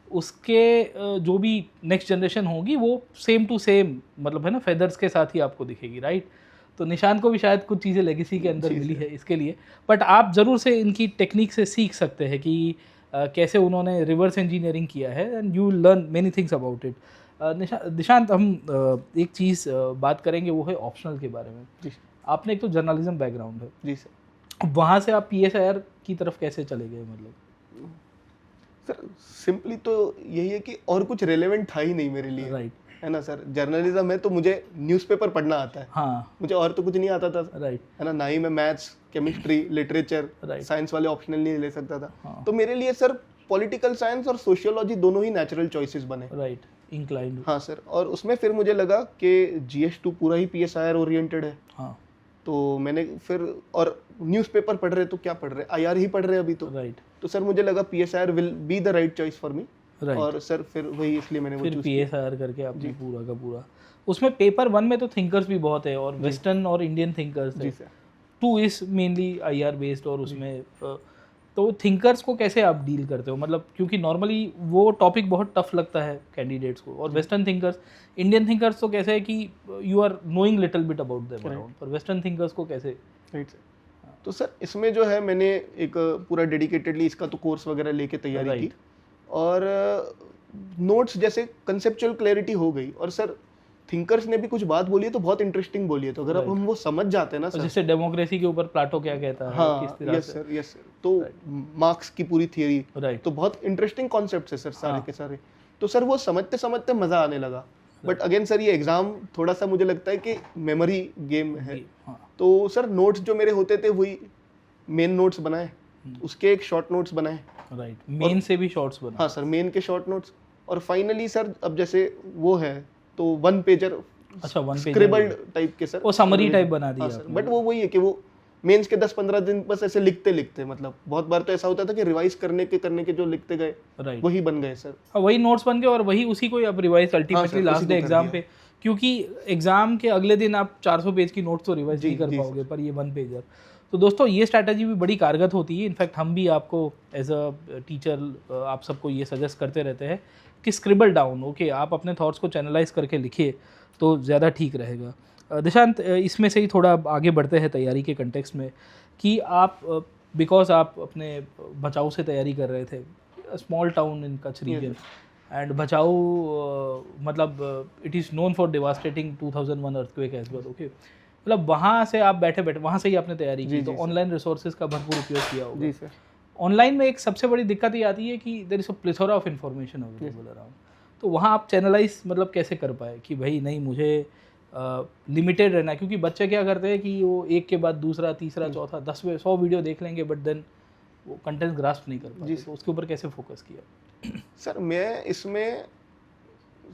उसके जो भी नेक्स्ट जनरेशन होगी वो सेम टू सेम मतलब है ना फेदर्स के साथ ही आपको दिखेगी। राइट। तो निशान को भी शायद कुछ चीज़ें लेगेसी के अंदर मिली है इसके लिए, बट आप ज़रूर से इनकी टेक्निक से सीख सकते हैं कि कैसे उन्होंने रिवर्स इंजीनियरिंग किया है, and you learn many things about it. Nishant, हम एक चीज़ बात करेंगे, वो है ऑप्शनल के बारे में। जी। आपने एक तो जर्नलिज्म बैकग्राउंड है। जी सर। वहाँ से आप PSIR की तरफ कैसे चले गए? मतलब सर सिंपली तो यही है कि और कुछ रेलेवेंट था ही नहीं मेरे लिए, राइट, है ना सर। जर्नलिज्म है तो मुझे न्यूज़पेपर पढ़ना आता है, हाँ, मुझे और तो कुछ नहीं आता था, राइट, है ना ही मैं maths, chemistry, literature, Right. Science वाले ऑप्शनल नहीं ले सकता था। हाँ। तो मेरे लिए सर पॉलिटिकल साइंस और सोशियोलॉजी दोनों ही नेचुरल चॉइसेस बने। राइट, इंक्लाइंड, हाँ सर, और उसमें फिर मुझे लगा कि GS2 पूरा ही PSIR ओरिएंटेड है, हाँ, तो मैंने फिर, और न्यूज़पेपर पढ़ रहे तो क्या पढ़ रहे, IR ही पढ़ रहे अभी तो। राइट, तो सर मुझे लगा PSIR will be the right choice for me, right, और सर फिर वही इसलिए मैंने वो फिर चूज PSIR करके आपने पूरा का पूरा, उसमें पेपर 1 में तो थिंकर्स भी बहुत है और वेस्टर्न और इंडियन थिंकर्स जी है, sir. 2 is mainly IR based, और उसमें तो थिंकर्स को कैसे आप डील करते हो, मतलब क्योंकि नॉर्मली वो टॉपिक बहुत टफ लगता है कैंडिडेट्स को, और वेस्टर्न थिंकर्स, इंडियन थिंकर्स तो कैसे है कि you are knowing little bit about them around, पर वेस्टर्न थिंकर्स को कैसे? Right sir. तो सर इसमें जो है मैंने एक पूरा डेडिकेटेडली इसका तो कोर्स वगैरह लेके तैयारी की, और नोट्स जैसे कंसेप्चुअल क्लैरिटी हो गई, और सर थिंकर्स ने भी कुछ बात बोली है तो बहुत इंटरेस्टिंग बोली है, तो अगर अब हम वो समझ जाते हैं ना सर, जैसे डेमोक्रेसी के ऊपर प्लाटो क्या कहता है, हाँ, किस तरह यस से, सर, यस सर, तो मार्क्स की पूरी थियरी, राइट, तो बहुत इंटरेस्टिंग कॉन्सेप्ट है सर सारे हाँ। के सारे। तो सर वो समझते समझते मजा आने लगा। बट अगेन सर ये एग्जाम थोड़ा सा मुझे लगता है कि मेमोरी गेम है, हाँ, तो सर नोट्स जो मेरे होते थे वही मेन नोट्स बनाए, उसके एक शॉर्ट नोट्स बनाए, राइट, मेन से भी शॉर्ट्स बना, हाँ सर, मेन के शॉर्ट नोट्स, और फाइनली सर अब जैसे वो है तो 1 पेजर, अच्छा 1 पेज स्क्रिबल्ड टाइप के सर, वो समरी टाइप बना दिया हाँ सर। बट वो वही है कि वो मेंस के 10-15 दिन बस ऐसे लिखते लिखते, मतलब बहुत बार तो ऐसा होता था कि रिवाइज करने के जो लिखते गए राइट, वही बन गए सर, वही नोट्स बन गए, और वही उसी को अब revise ultimately last day exam पे, क्योंकि एग्जाम के अगले दिन आप 400 पेज की नोट्स तो रिवाइज नहीं कर पाओगे, पर ये 1 पेजर। तो दोस्तों ये स्ट्रैटेजी भी बड़ी कारगर होती है, इनफैक्ट हम भी आपको एज अ टीचर आप सबको ये सजेस्ट करते रहते हैं कि स्क्रिबल डाउन, ओके, आप अपने थॉट्स को चैनलाइज करके लिखिए तो ज़्यादा ठीक रहेगा। दिशांत, इसमें से ही थोड़ा आगे बढ़ते हैं तैयारी के कंटेक्स्ट में, कि आप बिकॉज आप अपने बचाव से तैयारी कर रहे थे, small town in Kutch region, and Bachau मतलब it is known for devastating 2001 earthquake as well, okay, मतलब वहाँ से आप बैठे बैठे वहाँ से ही आपने तैयारी की, तो ऑनलाइन रिसोर्सेज का भरपूर उपयोग किया होगा। जी सर। ऑनलाइन में एक सबसे बड़ी दिक्कत ये आती है कि there is a plethora of information available around, तो वहाँ आप चैनलाइज मतलब कैसे कर पाए कि भाई नहीं मुझे लिमिटेड रहना है, क्योंकि बच्चे क्या करते हैं कि वो एक के बाद दूसरा, तीसरा, चौथा, 100 वीडियो देख लेंगे, बट देन वो कंटेंट ग्रास्प नहीं कर पाते, तो उसके ऊपर कैसे फोकस किया? सर मैं इसमें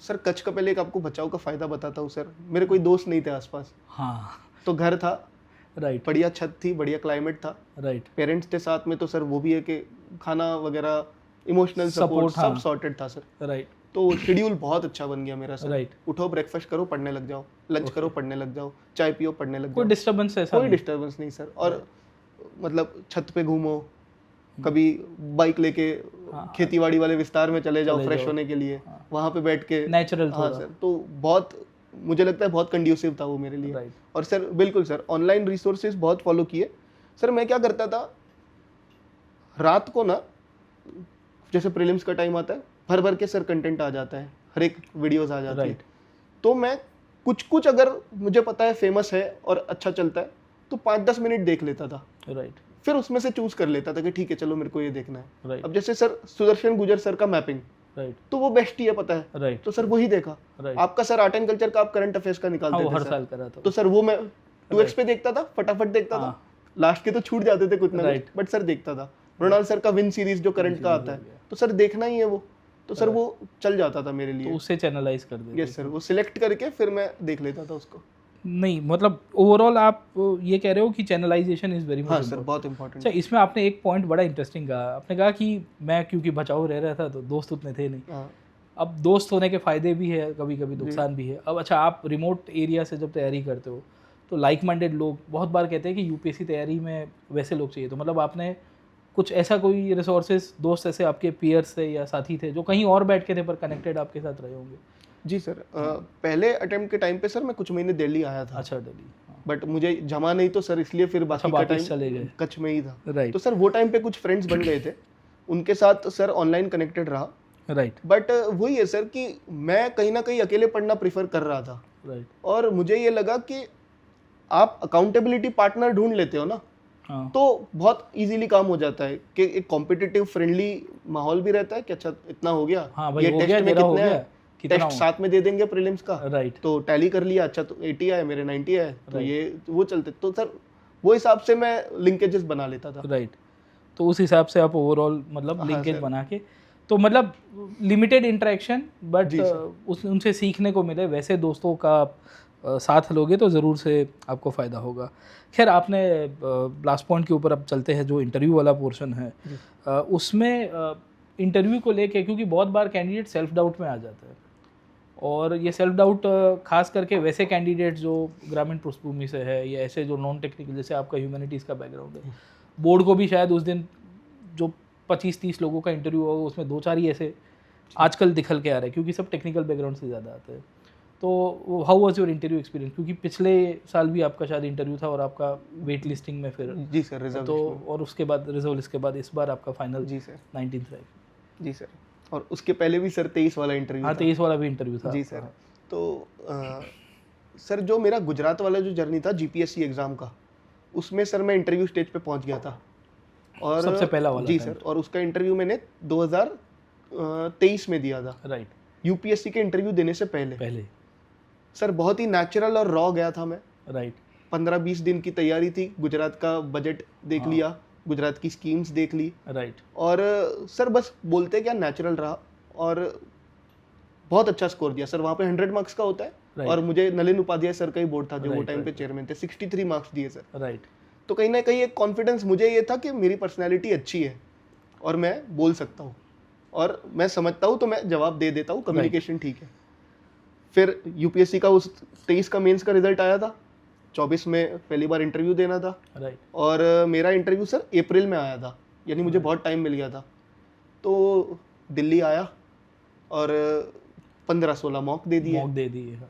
सर कच्छ का पहले एक आपको बचाव का फ़ायदा बताता हूँ सर। मेरे कोई दोस्त नहीं थे आसपास, हाँ, तो घर था, राइट, बढ़िया छत थी, बढ़िया क्लाइमेट था, राइट, पेरेंट्स थे साथ में, तो सर वो भी है कि खाना वगैरह, इमोशनल सपोर्ट सब सॉर्टेड था सर, राइट, तो शेड्यूल बहुत अच्छा बन गया मेरा सर। राइट, उठो, ब्रेकफास्ट करो, पढ़ने लग जाओ, लंच करो, पढ़ने लग जाओ, चाय पियो, पढ़ने लग कोई जाओ, डिस्टर्बेंस ऐसा कोई डिस्टर्बेंस नहीं सर। और मतलब छत पे घूमो, कभी बाइक लेके खेतीबाड़ी वाले विस्तार में चले जाओ फ्रेश होने के लिए, वहाँ पे बैठ के, नेचुरल, हाँ सर, तो बहुत मुझे लगता है बहुत कंड्यूसिव था वो मेरे लिए। राइट, और सर बिल्कुल सर ऑनलाइन रिसोर्सेज बहुत फॉलो किए सर। मैं क्या करता था, रात को ना जैसे प्रीलिम्स का टाइम आता है, भर भर के सर कंटेंट आ जाता है, हर एक वीडियोस आ जाती है, तो मैं कुछ अगर मुझे पता है फेमस है और अच्छा चलता है तो 5-10 मिनट देख लेता था, राइट, फिर उसमें से चूज कर लेता था कि ठीक है चलो मेरे को ये देखना है। राइट, अब जैसे सर सुदर्शन गुजर सर का मैपिंग, राइट, तो वो बेस्ट ही है पता है, राइट, तो सर वही देखा। राइट, आपका सर आर्ट एंड कल्चर का आप करंट अफेयर्स का निकालते वो थे हर सर, साल करा था, तो सर वो मैं 2x पे देखता था, फटाफट देखता था, लास्ट के तो छूट जाते थे कुछ ना कुछ, बट सर देखता था। मृणाल सर का विन सीरीज जो करंट का आता है, तो सर देखना ही है वो, तो सर वो चल जाता था मेरे लिए, तो उससे चैनलाइज कर देते। यस सर, वो सिलेक्ट करके फिर मैं देख लेता था उसको। नहीं मतलब ओवरऑल आप ये कह रहे हो कि चैनलाइजेशन इज वेरी हाँ सर, बहुत इंपॉर्टेंट। अच्छा, इसमें आपने एक पॉइंट बड़ा इंटरेस्टिंग कहा, आपने कहा कि मैं क्योंकि बचाओ रह रहा था तो दोस्त उतने थे नहीं। अब दोस्त होने के फायदे भी है, कभी कभी नुकसान भी है। अब अच्छा, आप रिमोट एरिया से जब तैयारी करते हो तो लाइक माइंडेड लोग बहुत बार कहते हैं कि यूपीएससी तैयारी में वैसे लोग चाहिए, तो मतलब आपने कुछ ऐसा कोई रिसोर्सेज, दोस्त ऐसे आपके पीयर्स थे या साथी थे जो कहीं और बैठ के थे पर कनेक्टेड आपके साथ रहे होंगे? जी सर, पहले अटेम्प्ट के टाइम पे सर मैं कुछ महीने दिल्ली आया था। अच्छा, दिल्ली, बट मुझे जमा नहीं, तो सर इसलिए फिर बाकी का टाइम चले गए, कच्छ में ही था। राइट, तो सर वो टाइम पे कुछ फ्रेंड्स बन गए थे, उनके साथ सर ऑनलाइन कनेक्टेड रहा, राइट, बट वही है सर कि मैं कहीं ना कहीं अकेले पढ़ना प्रीफर कर रहा था, राइट, और मुझे ये लगा कि आप अकाउंटेबिलिटी पार्टनर ढूंढ लेते हो ना, हाँ, तो बहुत इजीली काम हो जाता है कि एक कॉम्पिटिटिव फ्रेंडली माहौल भी रहता है कि अच्छा इतना हो गया, हाँ भाई ये हो टेस्ट गया में तेरा, हो कितने गया आए, कितना टेस्ट हो, साथ में दे देंगे प्रीलिम्स का, राइट तो टैली कर लिया, अच्छा तो 80 आए मेरे 90 आए, तो Right. ये वो चलते, तो सर वो हिसाब से मैं लिंकेजेस बना लेता था। राइट। तो उस हिसाब से आप ओवरऑल मतलब हाँ लिंकेज सर। बना के, तो मतलब लिमिटेड इंटरेक्शन बट जी सर। उस उनसे सीखने को मिले, वैसे दोस्तों का आप साथ लोगे तो ज़रूर से आपको फ़ायदा होगा। खैर आपने लास्ट पॉइंट के ऊपर अब चलते हैं, जो इंटरव्यू वाला पोर्शन है उसमें इंटरव्यू को लेके, क्योंकि बहुत बार कैंडिडेट सेल्फ डाउट में आ जाता है, और ये सेल्फ डाउट खास करके वैसे कैंडिडेट जो ग्रामीण पृष्ठभूमि से है या ऐसे जो नॉन टेक्निकल, जैसे आपका ह्यूमैनिटीज़ का बैकग्राउंड है, बोर्ड को भी शायद उस दिन जो 25-30 लोगों का इंटरव्यू होगा उसमें 2-4 ही ऐसे आजकल दिखल के आ रहे हैं, क्योंकि सब टेक्निकल बैकग्राउंड से ज़्यादा आते हैं। तो how was your interview experience, क्योंकि पिछले साल भी आपका शायद इंटरव्यू था और आपका वेट लिस्टिंग में फिर जी सर, रिजर्व तो, और उसके बाद रिजर्व, इसके बाद इस बार आपका फाइनल जी सर। 19th rank. जी सर, और उसके पहले भी सर 23 वाला इंटरव्यू हाँ था। 23 वाला भी इंटरव्यू था जी सर। तो सर जो मेरा गुजरात वाला जो जर्नी था जीपीएससी एग्ज़ाम का, उसमें सर मैं इंटरव्यू स्टेज पे पहुंच गया था, और सबसे पहला वाला जी time सर, और उसका इंटरव्यू मैंने 2023 में दिया था, राइट, यूपीएससी के इंटरव्यू देने से पहले। पहले सर बहुत ही नेचुरल और रॉ गया था मैं, राइट 15-20 दिन की तैयारी थी, गुजरात का बजट देख हाँ। लिया, गुजरात की स्कीम्स देख ली, राइट और सर बस बोलते क्या नेचुरल रहा, और बहुत अच्छा स्कोर दिया सर। वहाँ पे 100 मार्क्स का होता है, Right. और मुझे नलिन उपाध्याय सर का ही बोर्ड था जो वो Right, टाइम पे right, चेयरमैन थे, 63 मार्क्स दिए सर। राइट तो कहीं ना कहीं एक कॉन्फिडेंस मुझे ये था कि मेरी पर्सनैलिटी अच्छी है और मैं बोल सकता हूँ, और मैं समझता हूँ तो मैं जवाब दे देता हूँ, कम्युनिकेशन ठीक है। फिर यूपीएससी का उस 23 का मेंस का रिजल्ट आया था, 24 में पहली बार इंटरव्यू देना था, राइट और मेरा इंटरव्यू सर अप्रैल में आया था, यानी मुझे बहुत टाइम मिल गया था। तो दिल्ली आया और 15-16 मॉक दे दिए, मॉक दे दिए, हाँ।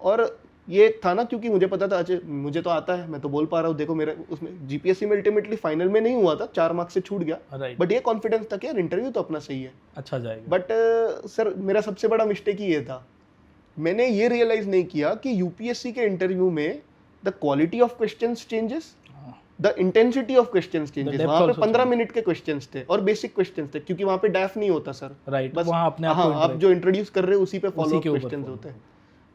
और ये था ना, क्योंकि मुझे पता था अच्छा मुझे तो आता है, मैं तो बोल पा रहा हूँ, देखो मेरा उसमें जीपीएससी में अल्टीमेटली फाइनल में नहीं हुआ था, 4 मार्क्स से छूट गया, राइट बट ये कॉन्फिडेंस था कि यार इंटरव्यू तो अपना सही है। अच्छा जाएगा, बट सर मेरा सबसे बड़ा मिस्टेक ही ये था, मैंने ये रियलाइज नहीं किया कि यूपीएससी के इंटरव्यू में the quality of questions changes, the intensity of questions changes. depth वहाँ पे also 15 मिनट के क्वेश्चंस थे और बेसिक क्वेश्चंस थे, क्योंकि वहाँ पे डैफ नहीं होता सर, राइट बस वहाँ अपने आप हाँ को आप जो इंट्रोड्यूस कर रहे हो उसी पे फॉलो उसी अप के ऊपर क्वेश्चंस follow होते हैं।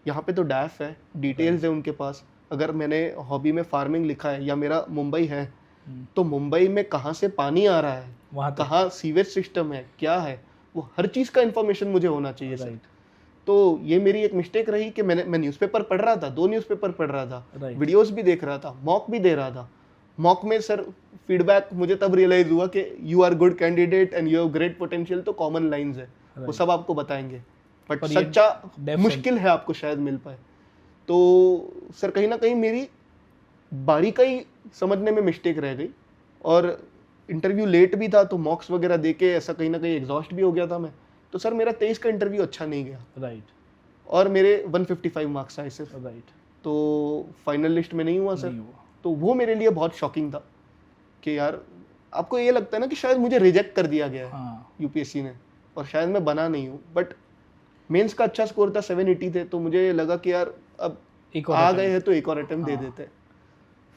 यहाँ पे तो डैफ है, डिटेल्स है उनके पास। अगर मैंने हॉबी में फार्मिंग लिखा है या मेरा मुंबई है, तो मुंबई में कहाँ से पानी आ रहा है, वहाँ तक, कहाँ सीवेज सिस्टम है, क्या है, वो हर चीज़ का इन्फॉर्मेशन मुझे होना चाहिए सर। राइट तो ये मेरी एक मिस्टेक रही कि मैं न्यूज़पेपर पढ़ रहा था, 2 न्यूज़पेपर पढ़ रहा था, राइट वीडियोस भी देख रहा था, मॉक भी दे रहा था। मॉक में सर फीडबैक मुझे तब रियलाइज हुआ कि you are good candidate and you have great potential, तो कॉमन लाइंस है, वो Right. सब आपको बताएंगे, बट पर ये सच्चा depth मुश्किल है आपको शायद मिल पाए। तो सर कहीं ना कहीं मेरी बारीकाई समझने में मिस्टेक रह गई, और इंटरव्यू लेट भी था, तो मॉक्स वगैरह दे के ऐसा कहीं ना कहीं एग्जॉस्ट भी हो गया था मैं। तो सर मेरा 23 का इंटरव्यू अच्छा नहीं गया, राइट और मेरे 155 मार्क्स आए सिर्फ, राइट तो फाइनल लिस्ट में नहीं हुआ सर। नहीं हुआ, तो वो मेरे लिए बहुत शॉकिंग था कि यार आपको ये लगता है ना कि शायद मुझे रिजेक्ट कर दिया गया है हाँ यूपीएससी ने, और शायद मैं बना नहीं हूँ, बट मेंस का अच्छा स्कोर था, 780 थे, तो मुझे लगा कि यार अब एक और आ attempt, गए हैं तो एक और अटेम्प्ट दे हाँ। देते हैं।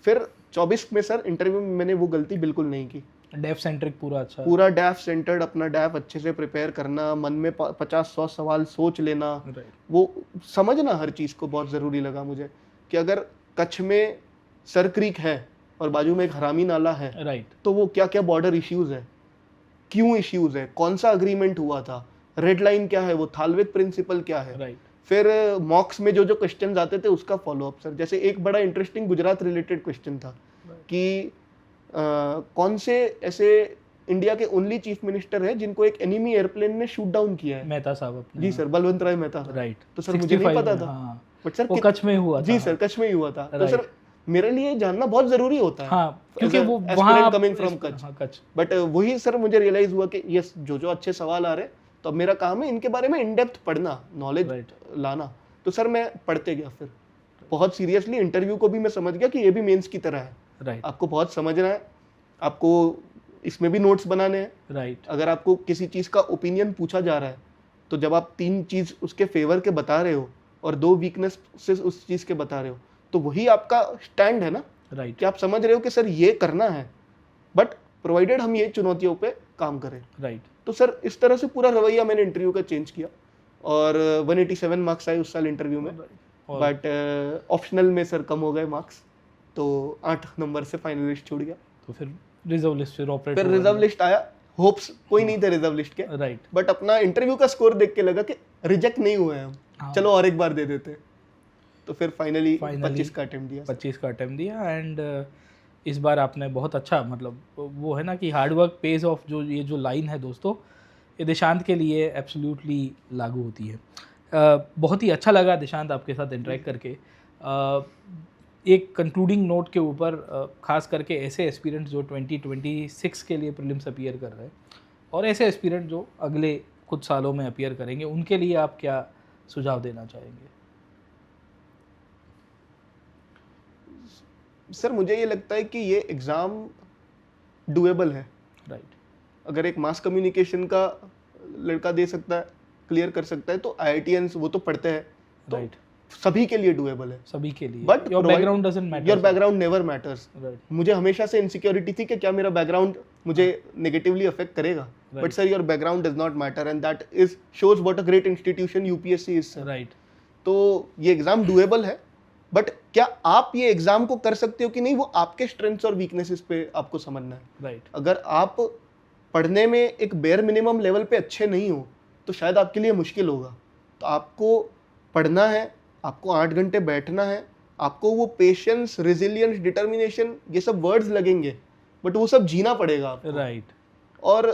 फिर 24 में सर इंटरव्यू में मैंने वो गलती बिल्कुल नहीं की, डेफ सेंट्रिक पूरा अच्छा, पूरा डैफ सेंटर्ड, अपना डैफ अच्छे से प्रिपेयर करना, मन में 50-100 सवाल सोच लेना, राइट वो समझना हर चीज़ को बहुत ज़रूरी लगा मुझे, कि अगर कच्छ में सर क्रीक है और बाजू में एक हरामी नाला है, राइट तो वो क्या क्या बॉर्डर इश्यूज़ है, क्यों इश्यूज़ है, कौन सा अग्रीमेंट हुआ था, रेड लाइन क्या है, वो थालवेद प्रिंसिपल क्या है। राइट फिर मॉक्स में जो जो क्वेश्चंस आते थे उसका फॉलो अप सर, जैसे एक बड़ा इंटरेस्टिंग गुजरात रिलेटेड क्वेश्चन था कि कौन से ऐसे इंडिया के ओनली चीफ मिनिस्टर है जिनको एक एनिमी एयरप्लेन ने शूट डाउन किया है। मेहता साहब अपने, जी सर, बलवंत राय मेहता। राइट तो सर मुझे नहीं पता था, हाँ बट सर वो कच्छ में हुआ था, जी सर कच्छ में ही हुआ था। तो Right. सर मेरे लिए जानना बहुत जरूरी होता है, हाँ क्योंकि As a वो aspirant वहाँ coming from कच्छ। हाँ कच्छ, बट वही सर मुझे रियलाइज हुआ कि यस जो जो अच्छे सवाल आ रहे हैं, तो अब मेरा काम है इनके बारे में इन डेप्थ पढ़ना, नॉलेज Right. लाना। तो सर मैं पढ़ते गया, फिर बहुत सीरियसली इंटरव्यू को भी मैं समझ गया कि ये भी मेंस की तरह है, राइट आपको बहुत समझना है, आपको इसमें भी नोट्स बनाने हैं। राइट अगर आपको किसी चीज़ का ओपिनियन पूछा जा रहा है, तो जब आप 3 चीज़ उसके फेवर के बता रहे हो और 2 वीकनेस उस चीज़ के बता रहे हो, तो वही आपका स्टैंड है ना, राइट कि आप समझ रहे हो कि सर ये करना है, बट प्रोवाइडेड हम ये चुनौतियों पे काम करें। राइट तो सर इस तरह से पूरा रवैया मैंने इंटरव्यू का चेंज किया और 187 मार्क्स आए उस साल इंटरव्यू में, बट ऑप्शनल में सर कम हो गए मार्क्स, तो 8 नंबर से फाइनलिस्ट छूट गया। तो फिर रिजर्व लिस्ट फिर रिजर्व लिस्ट आया, होप्स कोई नहीं थे रिजर्व लिस्ट के, राइट बट अपना इंटरव्यू का स्कोर देख के लगा कि रिजेक्ट नहीं हुए हैं हम, चलो और एक बार दे देते। तो फिर फाइनली 25 का अटेम्प्ट दिया। 25 का अटेम्प्ट दिया एंड इस बार आपने बहुत अच्छा, मतलब वो है ना कि हार्ड वर्क पेज ऑफ, जो ये जो लाइन है दोस्तों, ये दिशांत के लिए एब्सोल्युटली लागू होती है। बहुत ही अच्छा लगा दिशांत आपके साथ इंटरेक्ट करके। एक कंक्लूडिंग नोट के ऊपर, ख़ास करके ऐसे एस्पिरेंट्स जो 2026 के लिए प्रीलिम्स अपीयर कर रहे हैं और ऐसे एस्पिरेंट जो अगले कुछ सालों में अपीयर करेंगे, उनके लिए आप क्या सुझाव देना चाहेंगे? सर मुझे ये लगता है कि ये एग्ज़ाम डुएबल है। राइट अगर एक मास कम्युनिकेशन का लड़का दे सकता है, क्लियर कर सकता है, तो IITians वो तो पढ़ते हैं, तो राइट सभी के लिए डुएबल है। सभी के लिए, but your background doesn't matter, your background never matters. Right मुझे हमेशा से इनसिक्योरिटी थी कि क्या मेरा बैकग्राउंड मुझे नेगेटिवली अफेक्ट करेगा, but sir your background does not matter and that is shows what a great institution UPSC is. Right तो ये एग्जाम डुएबल है, बट क्या आप ये एग्जाम को कर सकते हो कि नहीं, वो आपके स्ट्रेंथ्स और वीकनेसेस पे आपको समझना है। राइट अगर आप पढ़ने में एक बेयर मिनिमम लेवल पे अच्छे नहीं हो तो शायद आपके लिए मुश्किल होगा। तो आपको पढ़ना है, आपको 8 घंटे बैठना है, आपको वो पेशेंस, रेजिलियंस, डिटर्मिनेशन, ये सब वर्ड्स लगेंगे, बट वो सब जीना पड़ेगा आपको। राइट और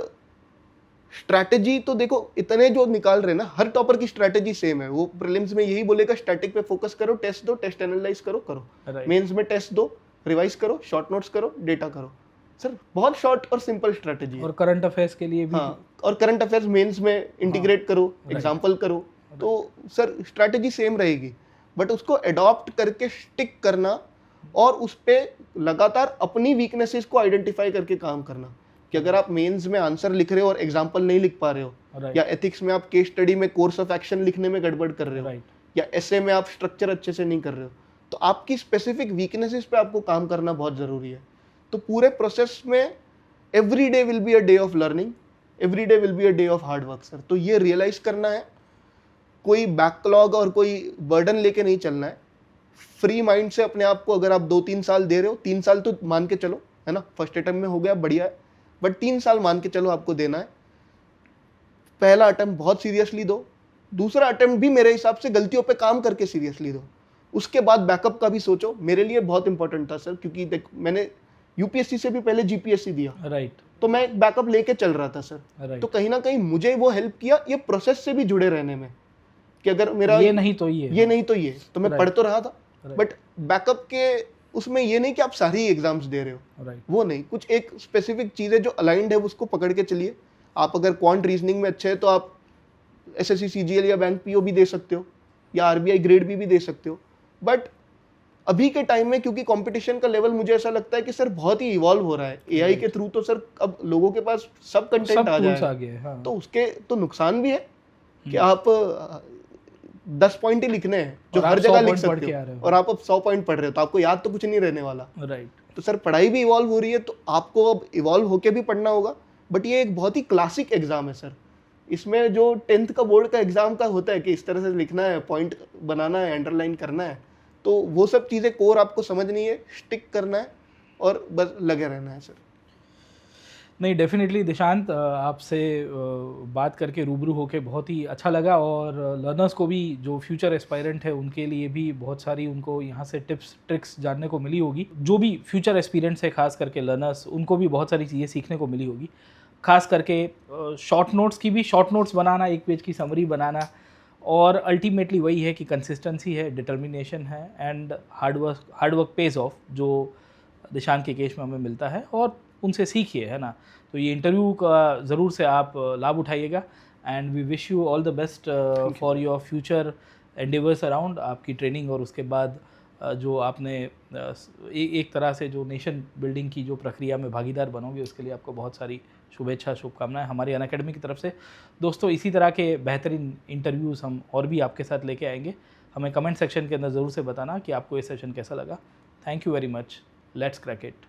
स्ट्रैटेजी तो देखो, इतने जो निकाल रहे हैं ना, हर टॉपर की स्ट्रैटेजी सेम है। वो प्रीलिम्स में यही बोलेगा स्टैटिक पे फोकस करो, टेस्ट दो, टेस्ट एनालाइज करो। मेंस में टेस्ट दो, रिवाइज करो, शॉर्ट नोट्स करो, डेटा करो। सर बहुत शॉर्ट और सिंपल स्ट्रैटेजी है। और करंट अफेयर्स के लिए भी। हाँ, और करंट अफेयर्स मेंस में इंटीग्रेट करो, एग्जाम्पल करो, तो सर स्ट्रैटेजी सेम रहेगी, बट उसको अडॉप्ट करके स्टिक करना और उस पर लगातार अपनी वीकनेसेस को आइडेंटिफाई करके काम करना। कि अगर आप मेंस में आंसर लिख रहे हो और एग्जाम्पल नहीं लिख पा रहे हो, या एथिक्स में आप केस स्टडी में कोर्स ऑफ एक्शन लिखने में गड़बड़ कर रहे हो, या एसे में आप स्ट्रक्चर अच्छे से नहीं कर रहे हो, तो आपकी स्पेसिफिक वीकनेसेस पे आपको काम करना बहुत ज़रूरी है। तो पूरे प्रोसेस में every day will be a day of learning, every day will be a day of hard work sir. तो ये रियलाइज करना है, कोई बैकलॉग और कोई बर्डन लेके नहीं चलना है। फ्री माइंड से अपने आप को, अगर आप 2-3 साल दे रहे हो, 3 साल तो मान के चलो, है ना, फर्स्ट अटेम्प्ट में हो गया, बढ़िया है, बट 3 साल मान के चलो आपको देना है। पहला अटेम्प्ट बहुत सीरियसली दो, दूसरा अटेम्प्ट भी मेरे हिसाब से गलतियों पे काम करके सीरियसली दो, उसके बाद बैकअप का भी सोचो। मेरे लिए बहुत इंपॉर्टेंट था सर, क्योंकि देख मैंने UPSC से भी पहले GPSC दिया, राइट, तो मैं एक बैकअप लेके चल रहा था सर। तो कहीं ना कहीं मुझे वो हेल्प किया ये प्रोसेस से भी जुड़े रहने में, कि अगर मेरा ये नहीं तो ये तो मैं पढ़ तो रहा था, बट बैकअप के उसमें ये नहीं कि आप सारी एग्जाम्स दे रहे हो, वो नहीं, कुछ एक स्पेसिफिक चीज़ें जो अलाइंड है उसको पकड़ के चलिए। आप अगर क्वांट रीजनिंग में अच्छे हैं तो आप SSC CGL या बैंक PO भी दे सकते हो, या RBI ग्रेड भी दे सकते हो। बट अभी के टाइम में क्योंकि कंपटीशन का लेवल मुझे ऐसा लगता है कि सर बहुत ही इवॉल्व हो रहा है AI के थ्रू, तो सर अब लोगों के पास सब कंटेंट आ जाए, हाँ। तो उसके तो नुकसान भी है कि आप 10 पॉइंट ही लिखने हैं जो हर जगह लिख सकते हो, और आप अब 100 पॉइंट पढ़ रहे हो, तो आपको याद तो कुछ नहीं रहने वाला। राइट। तो सर पढ़ाई भी इवॉल्व हो रही है, तो आपको अब इवॉल्व होके भी पढ़ना होगा। बट ये एक बहुत ही क्लासिक एग्जाम है सर। इसमें जो 10th का बोर्ड का एग्जाम का होता है कि इस तरह से लिखना है, पॉइंट बनाना है, अंडरलाइन करना है, तो वो सब चीज़ें कोर आपको समझनी है, स्टिक करना है और बस लगे रहना है सर। नहीं, डेफिनेटली दिशांत, आपसे बात करके रूबरू होके बहुत ही अच्छा लगा, और लर्नर्स को भी जो फ्यूचर एस्पायरेंट है उनके लिए भी बहुत सारी उनको यहाँ से टिप्स ट्रिक्स जानने को मिली होगी। जो भी फ्यूचर एस्पिरेंट्स है, खास करके लर्नर्स, उनको भी बहुत सारी चीज़ें सीखने को मिली होगी। खास करके शॉर्ट नोट्स की भी, शॉर्ट नोट्स बनाना, 1 पेज की समरी बनाना, और अल्टीमेटली वही है कि कंसिस्टेंसी है, डिटर्मिनेशन है, and hard work page of, जो दिशांत के केस में हमें मिलता है, और उनसे सीखिए, है ना। तो ये इंटरव्यू का ज़रूर से आप लाभ उठाइएगा, and we wish you all the best for your future endeavours around. आपकी ट्रेनिंग और उसके बाद जो आपने एक तरह से जो नेशन बिल्डिंग की जो प्रक्रिया में भागीदार बनोगे, उसके लिए आपको बहुत सारी शुभेच्छा, शुभकामनाएं हमारी अनअकैडमी की तरफ से। दोस्तों, इसी तरह के बेहतरीन इंटरव्यूज़ हम और भी आपके साथ लेके आएंगे। हमें कमेंट सेक्शन के अंदर ज़रूर से बताना कि आपको ये सेशन कैसा लगा। Thank you very much. Let's crack it.